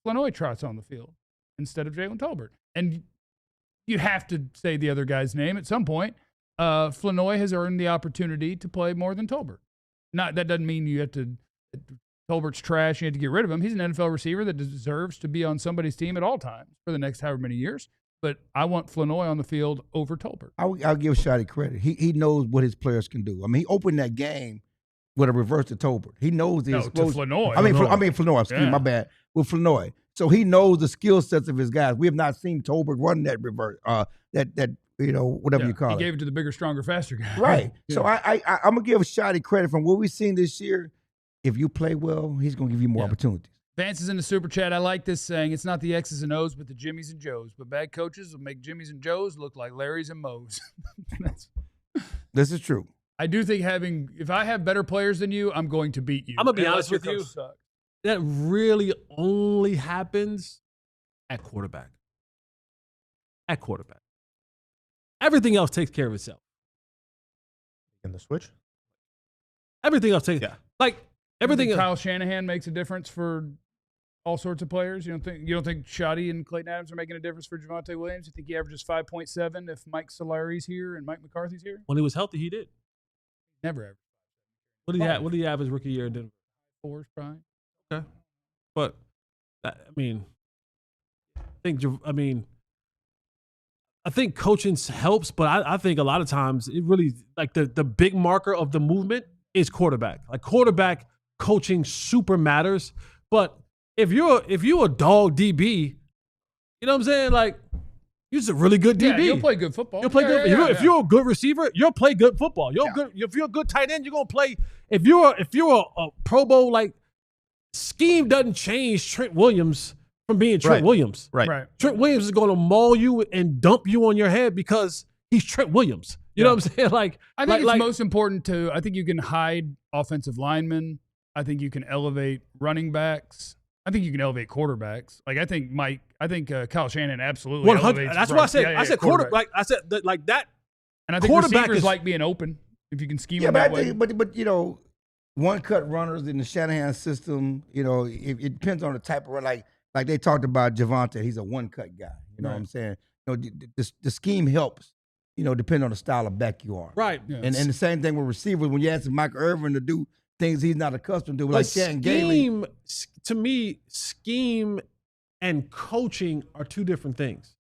Flanoy trots on the field instead of Jalen Tolbert. And you have to say the other guy's name at some point. Flanoy has earned the opportunity to play more than Tolbert. That doesn't mean you have to Tolbert's trash, you have to get rid of him. He's an NFL receiver that deserves to be on somebody's team at all times for the next however many years. But I want Flanoy on the field over Tolbert. I'll give Schotty credit. He knows what his players can do. I mean, he opened that game with a reverse to Tolbert. He knows the explosive. Flanoy. I mean Flanoy. Excuse me, my bad. With Flanoy. So he knows the skill sets of his guys. We have not seen Tolbert run that reverse, that whatever you call it. He gave it to the bigger, stronger, faster guy. Right. Yeah. So I'm going to give Schotty credit from what we've seen this year. If you play well, he's going to give you more opportunities. Vance is in the super chat. I like this saying. It's not the X's and O's, but the Jimmies and Joes. But bad coaches will make Jimmies and Joes look like Larrys and Moes. This is true. I do think if I have better players than you, I'm going to beat you. I'm going to be honest with you. That really only happens at quarterback. At quarterback. Everything else takes care of itself. In the switch? Everything else takes like everything. Kyle Shanahan makes a difference for all sorts of players. You don't think Schotty and Klayton Adams are making a difference for Javonte Williams? You think he averages 5.7 if Mike Solari's here and Mike McCarthy's here? When he was healthy, he did. Never ever. What did he have his rookie year in Denver? 4's probably. Okay. But I think coaching helps, but I think a lot of times it really like the big marker of the movement is quarterback. Like quarterback coaching super matters. But if you're a dog DB, you know what I'm saying? Like you're just a really good DB. Yeah, you'll play good football. You'll play good. If you're a good receiver, you'll play good football. Good. If you're a good tight end, you're gonna play. If you're a Pro Bowl, like scheme doesn't change Trent Williams from being Trent Williams. Right. Trent Williams is gonna maul you and dump you on your head because he's Trent Williams. You know what I'm saying? Like I think it's most important I think you can hide offensive linemen. I think you can elevate running backs. I think you can elevate quarterbacks. Like I think Kyle Shanahan absolutely 100. That's what I said. I said quarterback. Like I said like that. And I think receivers like being open if you can scheme them that way. But one cut runners in the Shanahan system. It depends on the type of run. Like they talked about Javonte, he's a one cut guy. You know what I'm saying? The scheme helps. Depending on the style of back you are. Right. Yeah. And the same thing with receivers. When you ask Michael Irvin to do things he's not accustomed to, like Shannon Gailey. To me, scheme and coaching are two different things.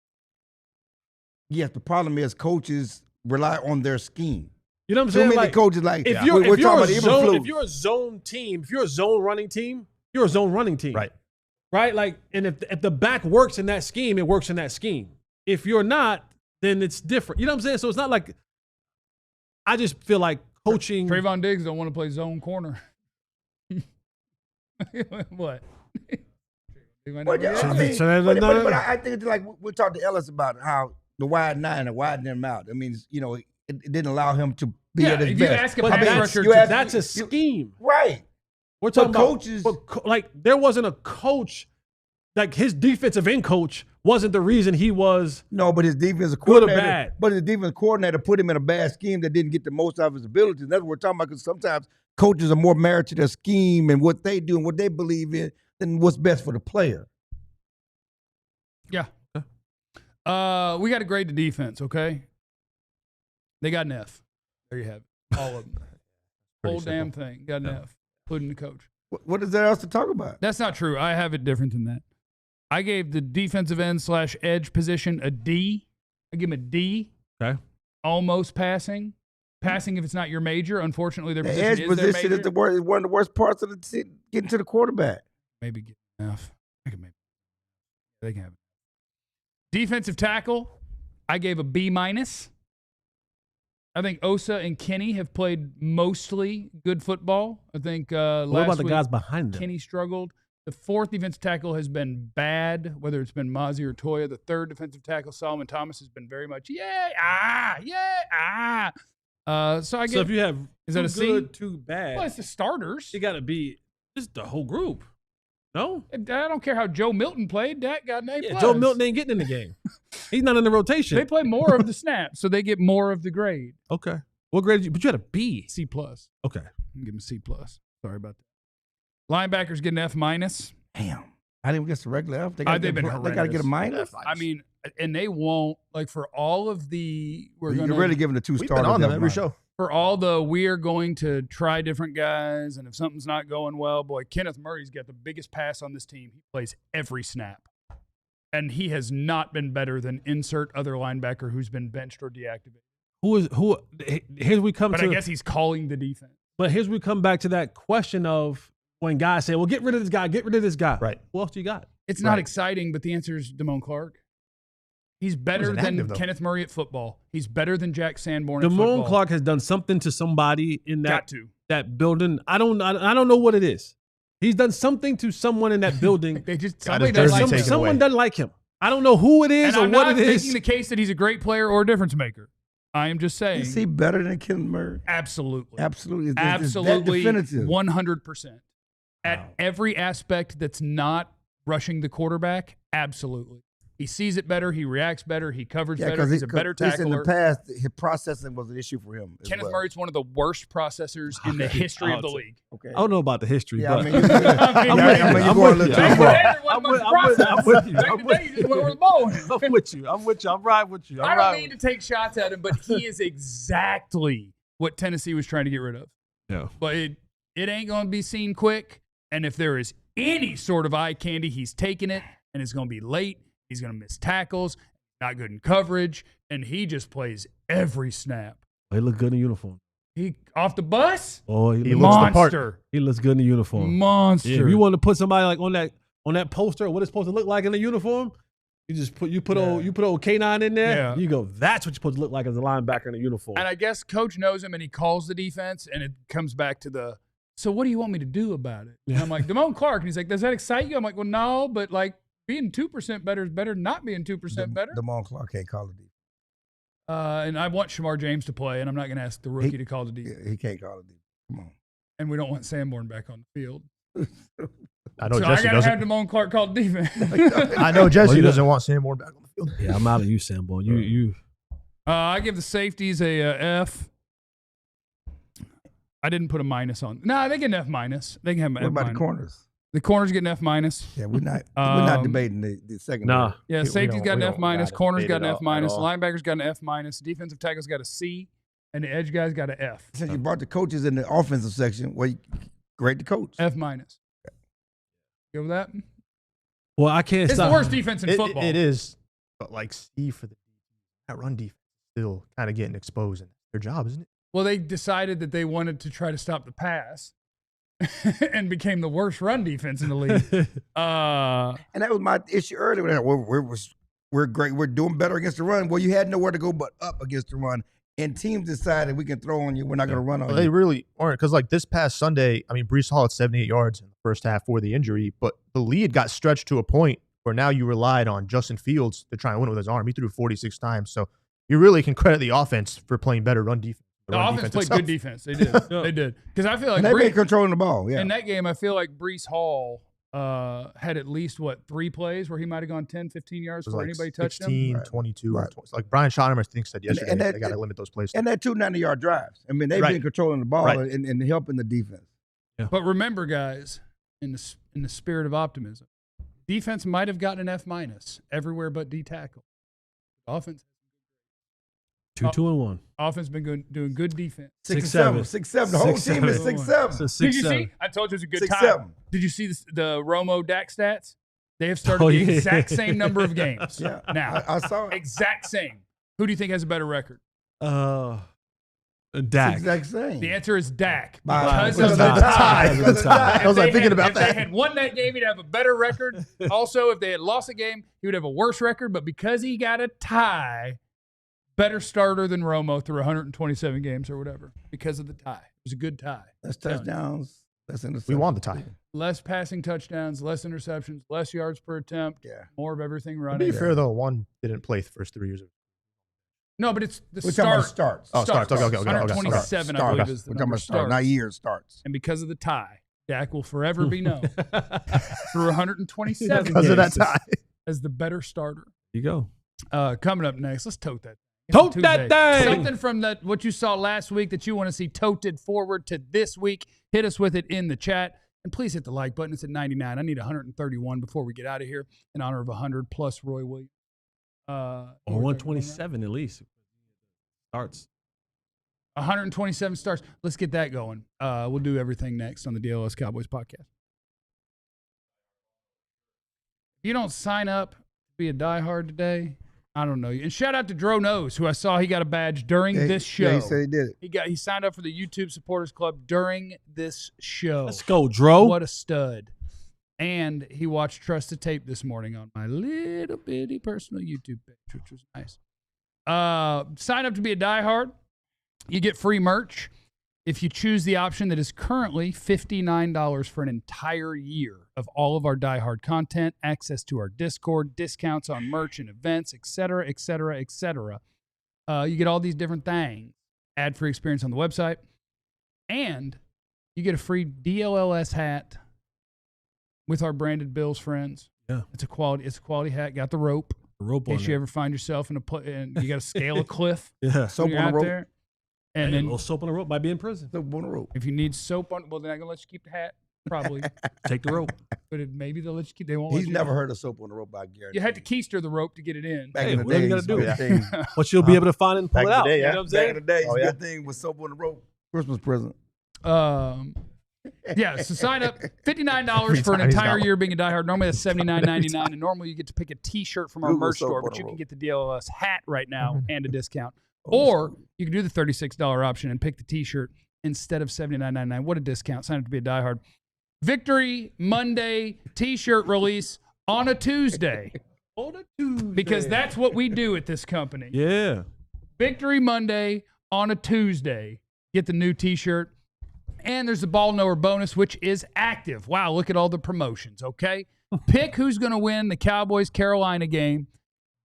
Yes, the problem is coaches rely on their scheme. You know what I'm saying? Too many coaches if you're a zone team, if you're a zone running team, you're a zone running team. Right? Like, and if the back works in that scheme, it works in that scheme. If you're not, then it's different. You know what I'm saying? So it's not like I just feel like coaching. Trayvon Diggs don't want to play zone corner. What? But I think it's like we talked to Ellis about how the wide nine and widen them out. I mean, it didn't allow him to be Yeah, at his if you best. ask a But pass that's, rusher to- that's a scheme. Right. We're talking But about coaches- like there wasn't a coach, like his defensive end coach wasn't the reason he was. No, but his defensive Good or coordinator, bad? but his defensive coordinator put him in a bad scheme that didn't get the most out of his abilities. That's what we're talking about. Because sometimes coaches are more married to their scheme and what they do and what they believe in than what's best for the player. Yeah. We got to grade the defense, okay? They got an F. There you have it. All of them. Whole damn thing. Got an F, including the coach. What is there else to talk about? That's not true. I have it different than that. I gave the defensive end / edge position a D. I give him a D. Okay. Almost passing. Passing if it's not your major. Unfortunately, their The position edge is their position major. is one of the worst parts of the getting to the quarterback. Maybe get an F. I can maybe. They can have it. Defensive tackle, I gave a B-. I think Osa and Kenny have played mostly good football. I think What last about the week, guys behind them? Kenny struggled. The fourth defensive tackle has been bad, whether it's been Mozzie or Toya. The third defensive tackle, Solomon Thomas, has been very much, So I guess, So if you have is that a too C? good, too bad, well, it's the starters. it got to be just the whole group. No? I don't care how Joe Milton played. Dak got an A+. Yeah, Joe Milton ain't getting in the game. He's not in the rotation. They play more of the snaps, so they get more of the grade. Okay. What grade did you? But you had a B. C+. Okay. Give him a C+. Sorry about that. Linebackers get an F-. Damn. I didn't get the regular F. They They've been got to get a horrendous. minus. I mean, and they won't, like, for all of the, You're really giving the two We've starters been on them F every minus. show. for all the we're going to try different guys, and if something's not going well, boy, Kenneth Murray's got the biggest pass on this team. He plays every snap. And he has not been better than insert other linebacker who's been benched or deactivated. Here's we come But to. I guess he's calling the defense. But here's we come back to that question of when guys say, "Well, get rid of this guy, get rid of this guy." Right. What else do you got? It's not exciting, but the answer is Damone Clark. He's better than inactive, though. Kenneth Murray at football. He's better than Jack Sanborn at football. Damone Clark has done something to somebody in Got to. that building. I don't know what it is. He's done something to someone in that building. They just Got somebody his doesn't jersey like him. taken Someone away. doesn't like him. I don't know who it is And or I'm what not it is. making the case that he's a great player or a difference maker. I am just saying. Is he better than Kenneth Murray? Absolutely. Absolutely. Is that Absolutely. definitive? 100%. At every aspect that's not rushing the quarterback, absolutely. He sees it better. He reacts better. He covers better. He's a better tackler. In the past, his processing was an issue for him. as Kenneth well. Murray's one of the worst processors in the history of the league. Okay. I don't know about the history, Yeah, but I mean, you're I'm going a with little you. too Back far. in the day, there wasn't much process. I'm with you. Back in the day, you just went where the ball went. I'm with you. I'm right with you. I don't mean to take shots at him, but he is exactly what Tennessee was trying to get rid of. Yeah. But it ain't going to be seen quick. And if there is any sort of eye candy, he's taking it, and it's going to be late. He's going to miss tackles, not good in coverage, and he just plays every snap. He look good in uniform. He off the bus? Oh, He looks the part. Monster. He looks good in the uniform. Monster. Yeah, if you want to put somebody like on that poster, what it's supposed to look like in the uniform, you put old K9 in there. Yeah. You go, that's what you're supposed to look like as a linebacker in a uniform. And I guess coach knows him, and he calls the defense, and it comes back to so what do you want me to do about it? And I'm like, Damone Clark. And he's like, does that excite you? I'm like, well, no, but like being 2% better is better than not being 2% better. Damone Clark can't call the defense. And I want Shamar James to play, and I'm not going to ask the rookie to call the defense. He can't call the defense. Come on. And we don't want Sanborn back on the field. I know So I Jesse got to have doesn't. Damone Clark call the defense. I know Jesse you doesn't want Sanborn back on the field. Yeah, I'm out of you, Sanborn. You. I give the safeties a F. I didn't put a minus on. No, they get an F minus. They can have an What F about minus. the corners? The corners get an F minus. Yeah, we're not debating the second. Nah. Yeah, We safety's don't- got an we F don't minus. gotta Corners debate got an it F at minus. all. Linebackers got an F minus. Defensive tackles got a C, and the edge guys got an F. Since you brought the coaches in the offensive section, well, you grade the coach. F minus. Go with that? Well, I can't It's stop. the worst defense in football. It is, but like C for that run defense is still kind of getting exposed in their job, isn't it? Well, they decided that they wanted to try to stop the pass and became the worst run defense in the league. And that was my issue earlier. We're great. We're doing better against the run. Well, you had nowhere to go but up against the run. And teams decided we can throw on you. We're not going to run on Well, you. they really aren't, because like this past Sunday, I mean, Breece Hall had 78 yards in the first half for the injury, but the lead got stretched to a point where now you relied on Justin Fields to try and win it with his arm. He threw 46 times. So you really can credit the offense for playing better run defense. The offense played good defense. They did. They did. Because I feel like they've been controlling the ball. Yeah. In that game, I feel like Breece Hall had at least, 3 plays where he might have gone 10, 15 yards before anybody touched 16, him? 22. Right. Like Brian Schottenheimer said yesterday, and they got to limit those plays. And that 2 90-yard drives. I mean, they've been controlling the ball and helping the defense. Yeah. But remember, guys, in the spirit of optimism, defense might have gotten an F- everywhere but D tackle. Offense. 2-2-1. Offense been doing good defense. 6-7. 6-7. The whole team is 6-7. Did you see? I told you it was a good time. Did you see the Romo Dak stats? They have started the exact same number of games. Yeah. Now I saw it. Exact same. Who do you think has a better record? Dak. Exact same. The answer is Dak. Because of the tie. I was thinking about that. If they had won that game, he'd have a better record. Also, if they had lost a game, he would have a worse record. But because he got a tie, better starter than Romo through 127 games or whatever because of the tie. It was a good tie. Less touchdowns, less interceptions. We won the tie. Less passing touchdowns, less interceptions, less yards per attempt, more of everything running. To be fair, though, one didn't play the first 3 years of No, but it's the starts. Oh, starts. Okay. 127, I believe, is the number. Starts. Not years, starts. And because of the tie, Dak will forever be known through 127 because of that tie as the better starter. There you go. Coming up next, let's tote that. Tote that thing. Something from what you saw last week that you want to see toted forward to this week. Hit us with it in the chat. And please hit the like button. It's at 99. I need 131 before we get out of here in honor of 100 plus Roy Williams. Or 127 at least. Starts. 127 starts. Let's get that going. We'll do everything next on the DLLS Cowboys podcast. If you don't sign up to be a diehard today, I don't know you. And shout out to Dro Knows, who I saw he got a badge during this show. Yeah, he said he did it. He signed up for the YouTube Supporters Club during this show. Let's go, Dro. What a stud. And he watched Trust the Tape this morning on my little bitty personal YouTube page, which was nice. Sign up to be a diehard. You get free merch if you choose the option that is currently $59 for an entire year of all of our diehard content, access to our Discord, discounts on merch and events, etc., etc., etc. You get all these different things, ad-free experience on the website, and you get a free DLLS hat with our branded Bills friends. Yeah, it's a quality hat. Got the rope. On in case you ever find yourself and you got to scale a cliff. Soap on the rope. There. And then a little soap on the rope might be in prison. Soap on the rope. If you need soap on, well, they're not gonna let you keep the hat. Probably take the rope, but maybe they'll let you keep. They won't. He's never heard of soap on the rope. I guarantee. You had to keister the rope to get it in. Back in the day, you gotta do. But you'll be able to find it and pull it out. Day, you know what I'm saying? Back in the day, it's a good thing with soap on the rope. Christmas present. Yeah, so sign up. $59 for an entire year being a diehard. Normally that's $79.99, and normally you get to pick a T-shirt from our merch store, but you can get the DLLS hat right now and a discount. Or you can do the $36 option and pick the T-shirt instead of $79.99. What a discount. Sign up to be a diehard. Victory Monday T-shirt release on a Tuesday. Because that's what we do at this company. Yeah. Victory Monday on a Tuesday. Get the new T-shirt. And there's the Ball Knower bonus, which is active. Wow, look at all the promotions, okay? Pick who's going to win the Cowboys-Carolina game.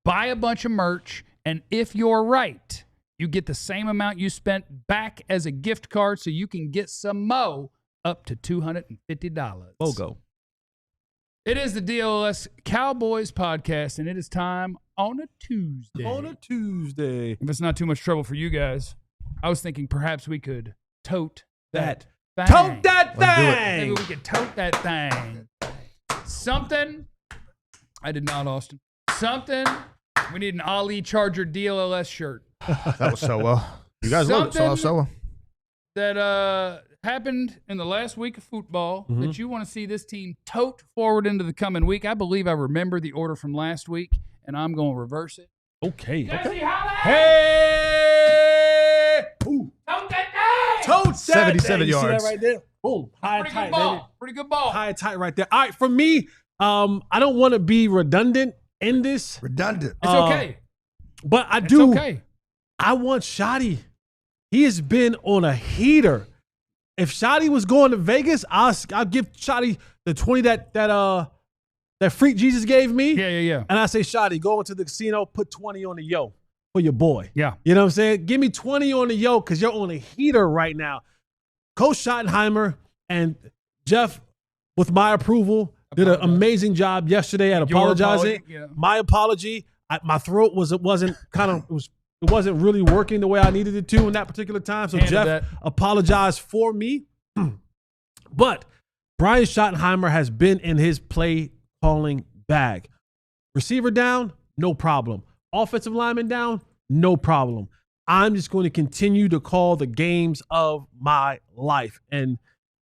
Buy a bunch of merch. And if you're right, you get the same amount you spent back as a gift card so you can get some mo up to $250. BOGO. It is the DLLS Cowboys podcast, and it is time on a Tuesday. On a Tuesday. If it's not too much trouble for you guys, I was thinking perhaps we could tote that thing. Tote that thing. Maybe we could tote that thing. Something. I did not, Austin. Something. We need an Ali Charger DLLS shirt. That was so well. You guys loved it so well. That happened in the last week of football that you want to see this team tote forward into the coming week. I believe I remember the order from last week, and I'm going to reverse it. Okay. Hey! Ooh. Tote that thing! Tote 77 yards. You see that right there? Boom. High and tight, baby. Pretty good ball. High and tight right there. All right, for me, I don't want to be redundant in this. Redundant. It's okay. But I It's do. okay. I want Schotty. He has been on a heater. If Schotty was going to Vegas, I'll give Schotty the 20 that freak Jesus gave me. Yeah. And I say, Schotty, go into the casino, put 20 on the yo. for your boy. Yeah. You know what I'm saying? Give me 20 on the yoke because you're on a heater right now. Coach Schottenheimer and Jeff, with my approval, did an amazing job yesterday at apologizing. My apology. My throat wasn't really working the way I needed it to in that particular time. So Jeff apologized for me. But Brian Schottenheimer has been in his play calling bag. Receiver down, no problem. Offensive lineman down, no problem. I'm just going to continue to call the games of my life. And,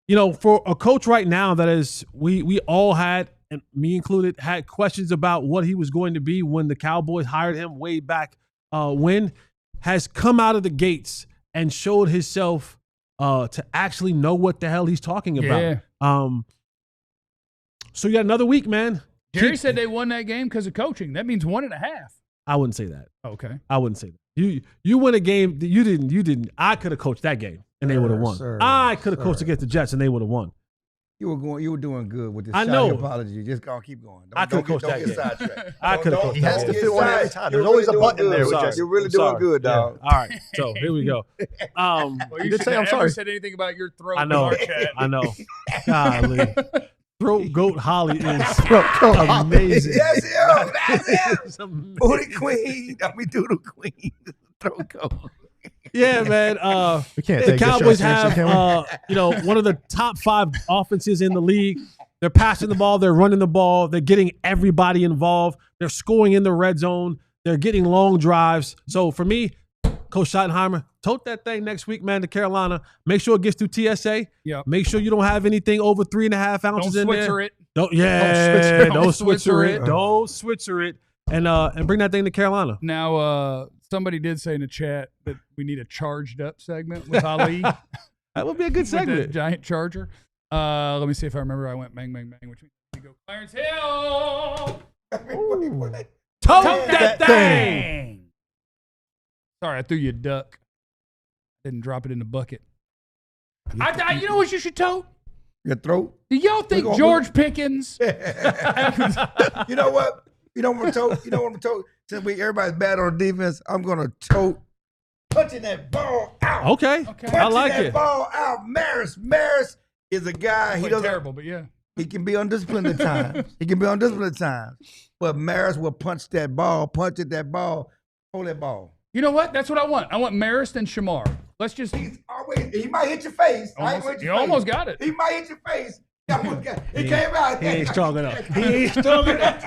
you know, for a coach right now that is, we all had, and me included, had questions about what he was going to be when the Cowboys hired him way back when, has come out of the gates and showed himself to actually know what the hell he's talking about. So you got another week, man. Jerry said they won that game because of coaching. That means 1.5. I wouldn't say that. Okay. I wouldn't say that. You win a game. You didn't. I could have coached that game and they would have won. I could have coached against the Jets and they would have won. You were doing good with this. I know. Apology. Just gonna keep going. I could have coached that game. I could have coached. He has to fit one every time. There's always a button there. You're really doing good, dog. Yeah. All right. So here we go. Well, you did say I'm sorry. Said anything about your throat? I know. I know. Golly. Throat goat Holly is amazing. That's him. Booty queen. Doodle queen. Throat goat. Yeah, man. We can't the Cowboys have, one of the top 5 offenses in the league. They're passing the ball. They're running the ball. They're getting everybody involved. They're scoring in the red zone. They're getting long drives. So for me, Coach Schottenheimer, tote that thing next week, man, to Carolina. Make sure it gets through TSA. Yep. Make sure you don't have anything over 3.5 ounces in there. Don't switcher it. Don't switcher it. Don't switcher it. And bring that thing to Carolina. Now, somebody did say in the chat that we need a charged up segment with Ali. That would be a good segment. With the giant charger. Let me see if I remember. I went bang, bang, bang, which means we go Clarence Hill. Tote that thing. Sorry, I threw you a duck. Didn't drop it in the bucket. You know what you should tote? Your throat. Do y'all think George Pickens? You know what? You know what I'm tote? You know what I'm tote? Since everybody's bad on defense, I'm gonna tote punching that ball out. Okay. I like that it. Ball out. Maris is a guy. He doesn't terrible, but yeah. He can be undisciplined at times. But Maris will punch that ball, hold that ball. You know what? That's what I want. I want Marist and Shamar. Let's just. He might hit your face. You almost got it. He might hit your face. It came out. He ain't strong enough. He ain't strong enough.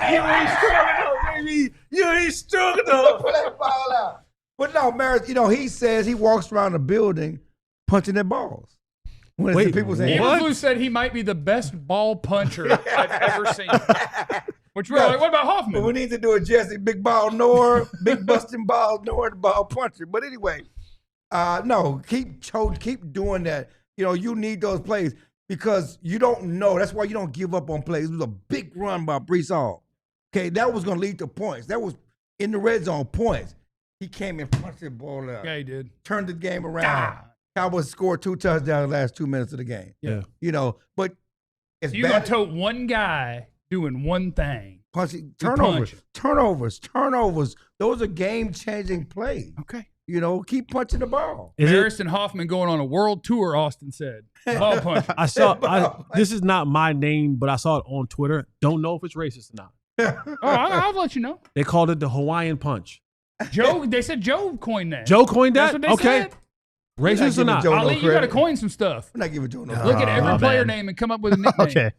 Baby. You ain't strong enough. Pull that ball out. But no, Maris, he says he walks around the building punching their balls. Wait, people say Eberflus said he might be the best ball puncher I've ever seen. Which we're like, what about Hoffman? But we need to do a Jesse big ball Nor, big busting ball Nor, the ball puncher. But anyway, no, keep doing that. You need those plays because you don't know. That's why you don't give up on plays. It was a big run by Brees Hall. Okay, that was going to lead to points. That was in the red zone points. He came and punched the ball out. Yeah, he did. Turned the game around. Cowboys scored 2 touchdowns the last 2 minutes of the game. Yeah. But it's so you're going to tote one guy doing one thing. Punching, turnovers. Those are game-changing plays. Okay. Keep punching the ball. Harris and Hoffman going on a world tour, Austin said. Ball puncher. This is not my name, but I saw it on Twitter. Don't know if it's racist or not. I'll let you know. They called it the Hawaiian punch. They said Joe coined that. Joe coined that? That's what they said. Racist or not? Ali, you got to coin some stuff. I'm not giving Joe no Look at every player name and come up with a nickname.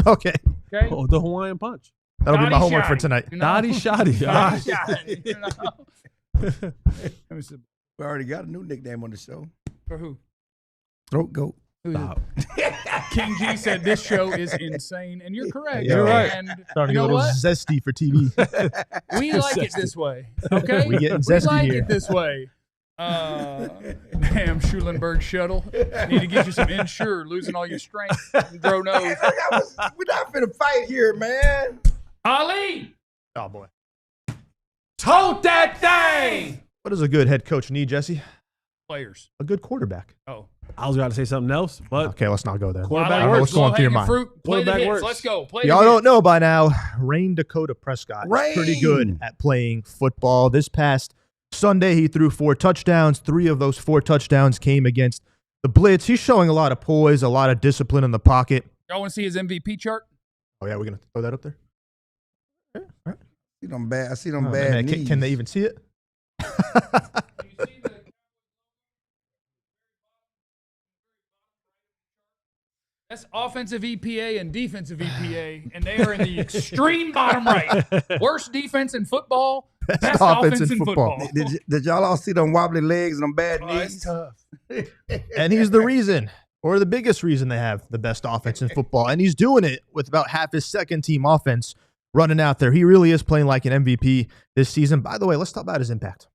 Okay. Oh, the Hawaiian punch. That'll be my homework for tonight. Dottie Schotty. We already got a new nickname on the show. For who? Throat Goat. Stop. King G said this show is insane, and you're correct. You're right. And starting a little zesty for TV. We like it this way. Okay? We getting zesty we like here. it this way. Damn Schulenberg shuttle. Need to get you some Ensure, losing all your strength and throw nose. We're not finna fight here, man. Ali! Oh, boy. Tote that thing! What does a good head coach need, Jesse? Players. A good quarterback. Oh. I was about to say something else, but Okay, let's not go there. Quarterback What's going through your mind? Play the Quarterback hits. works. Let's go. Play Y'all the don't hits. know by now, Dakota Prescott is pretty good at playing football. This past Sunday, he threw 4 touchdowns. 3 of those 4 touchdowns came against the blitz. He's showing a lot of poise, a lot of discipline in the pocket. Y'all want to see his MVP chart? Oh, yeah, we're going to throw that up there? I see them bad Man, knees. can they even see it? That's offensive EPA and defensive EPA, and they are in the extreme bottom right. Worst defense in football, best offense in football. Did y'all all see them wobbly legs and them bad knees? Tough. And he's the reason, or the biggest reason they have the best offense in football. And he's doing it with about half his second-team offense running out there. He really is playing like an MVP this season. By the way, let's talk about his impact.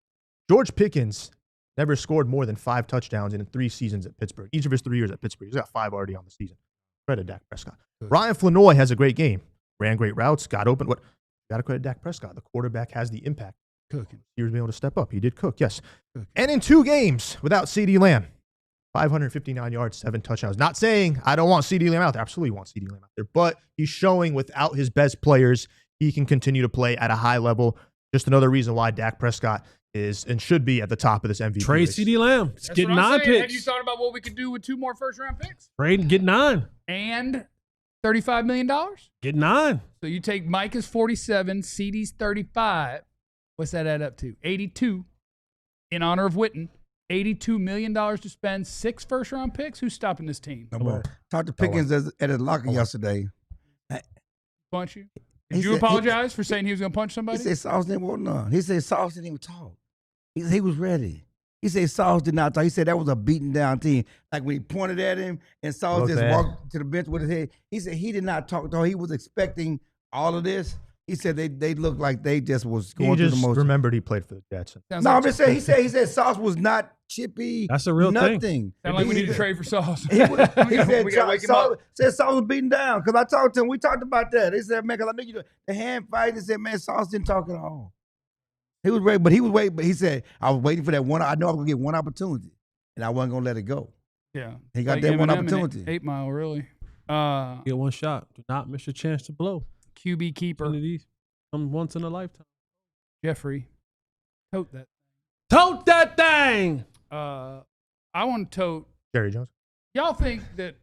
George Pickens never scored more than 5 touchdowns in 3 seasons at Pittsburgh. Each of his 3 years at Pittsburgh. He's got 5 already on the season. Credit Dak Prescott. Ryan Flanoy has a great game. Ran great routes, got open. What? Got to credit Dak Prescott. The quarterback has the impact. Cooking. He was able to step up. He did cook, yes. And in 2 games without CeeDee Lamb, 559 yards, 7 touchdowns. Not saying I don't want CeeDee Lamb out there. Absolutely want CeeDee Lamb out there. But he's showing without his best players, he can continue to play at a high level. Just another reason why Dak Prescott is and should be at the top of this MVP Trade race. CeeDee Lamb. It's getting 9 picks. Have you thought about what we could do with 2 more first-round picks? Trade and get 9. And $35 million? Get 9. So you take Micah's 47, CeeDee's 35. What's that add up to? 82 in honor of Witten. $82 million to spend, 6 first-round picks. Who's stopping this team? Nobody. Talked to Pickens at his locker yesterday. Punch you? Did you apologize for saying he was going to punch somebody? He said Sauce didn't want none. He said Sauce didn't even talk. He was ready. He said Sauce did not talk. He said that was a beaten down team. Like when he pointed at him and Sauce just walked to the bench with his head. He said he did not talk to him. He was expecting all of this. He said they looked like they just was going through the motions. Remembered he played for the Jets. No, I'm just saying. He said Sauce was not chippy. That's a real thing. Sound like we need to trade for Sauce. He said Sauce was beaten down because I talked to him. We talked about that. He said, man, because I knew you the hand fight. He said, man, Sauce didn't talk at all. He was ready, but he said, I was waiting for that one. I know I was going to get one opportunity, and I wasn't going to let it go. Yeah. He got that one opportunity. 8 Mile, really. Get one shot. Do not miss your chance to blow. QB keeper. One of these come once in a lifetime. Jeffrey, tote that. Tote that thing. I want to tote. Jerry Jones. Y'all think that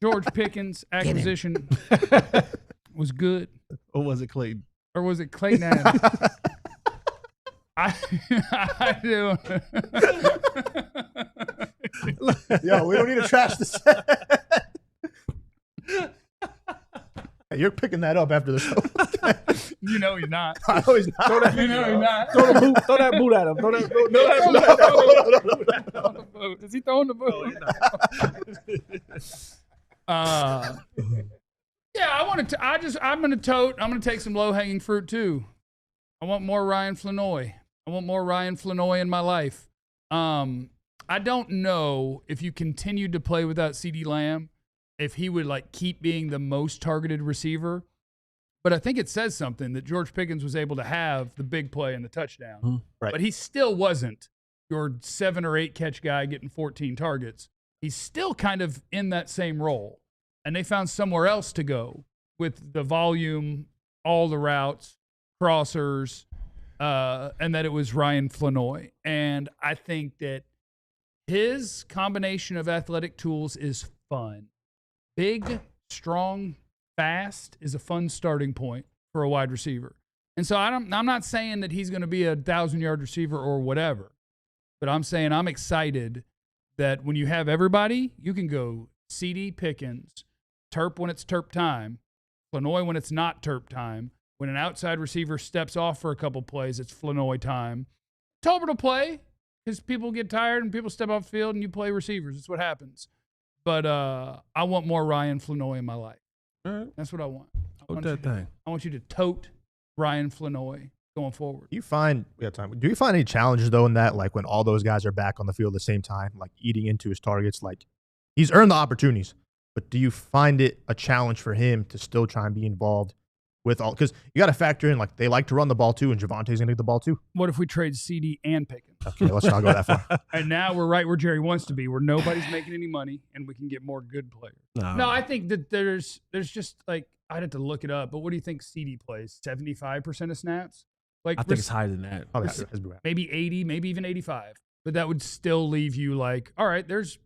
George Pickens' acquisition was good? Or was it Klayton? Or was it Klayton Adams? I do. Yo, we don't need to trash this. Hey, you're picking that up after the show. You know he's not. I know he's not. You know he's not. Throw that boot at him. Throw that boot. Is he throwing the boot? Yeah, I want to. I'm going to tote. I'm going to take some low hanging fruit too. I want more Ryan Flanoy. I want more Ryan Flanoy in my life. I don't know if you continued to play without CeeDee Lamb, if he would like keep being the most targeted receiver. But I think it says something that George Pickens was able to have the big play and the touchdown. Right. But he still wasn't your 7 or 8 catch guy getting 14 targets. He's still kind of in that same role. And they found somewhere else to go with the volume, all the routes, crossers, and that it was Ryan Flanoy. And I think that his combination of athletic tools is fun. Big, strong, fast is a fun starting point for a wide receiver. And so I'm not saying that he's going to be a 1,000-yard receiver or whatever, but I'm saying I'm excited that when you have everybody, you can go CeeDee, Pickens, Terp when it's Terp time, Flanoy when it's not Terp time. When an outside receiver steps off for a couple plays, it's Flanoy time. Tolbert will play because people get tired and people step off the field and you play receivers. That's what happens. But I want more Ryan Flanoy in my life. All right. That's what I want. I want you to tote Ryan Flanoy going forward. Do you find any challenges though in that, like when all those guys are back on the field at the same time, like eating into his targets? Like he's earned the opportunities, but do you find it a challenge for him to still try and be involved with all? Because you got to factor in, like, they like to run the ball too, and Javonte's going to get the ball too. What if we trade CeeDee and Pickens? Okay, let's not go that far. And now we're right where Jerry wants to be, where nobody's making any money and we can get more good players. No, I think that there's just like, I'd have to look it up, but what do you think CeeDee plays? 75% of snaps? Like I think it's higher than that. Probably has to be right. maybe 80, maybe even 85. But that would still leave you like, all right, there's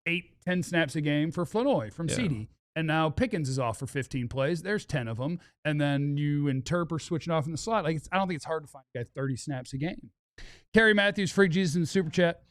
8-10 snaps a game for Flanoy from CD. And now Pickens is off for 15 plays. There's 10 of them. And then you and Terp are switching off in the slot. Like I don't think it's hard to find a guy 30 snaps a game. Kerry Matthews, Freak Jesus in the Super Chat.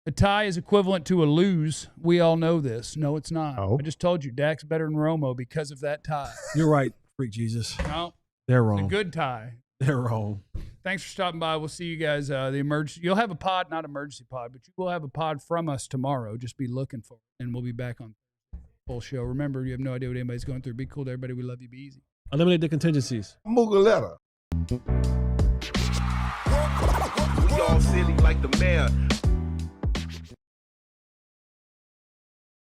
A tie is equivalent to a lose. We all know this. No, it's not. Oh. I just told you, Dak's better than Romo because of that tie. You're right, Freak Jesus. No, They're it's a wrong. good tie. They're wrong. Thanks for stopping by. We'll see you guys. The emergency. You'll have a pod, not emergency pod, but you will have a pod from us tomorrow. Just be looking for it, and we'll be back on full show. Remember, you have no idea what anybody's going through. Be cool to everybody. We love you. Be easy. Eliminate the contingencies. Mugaletta. We all silly like the mayor.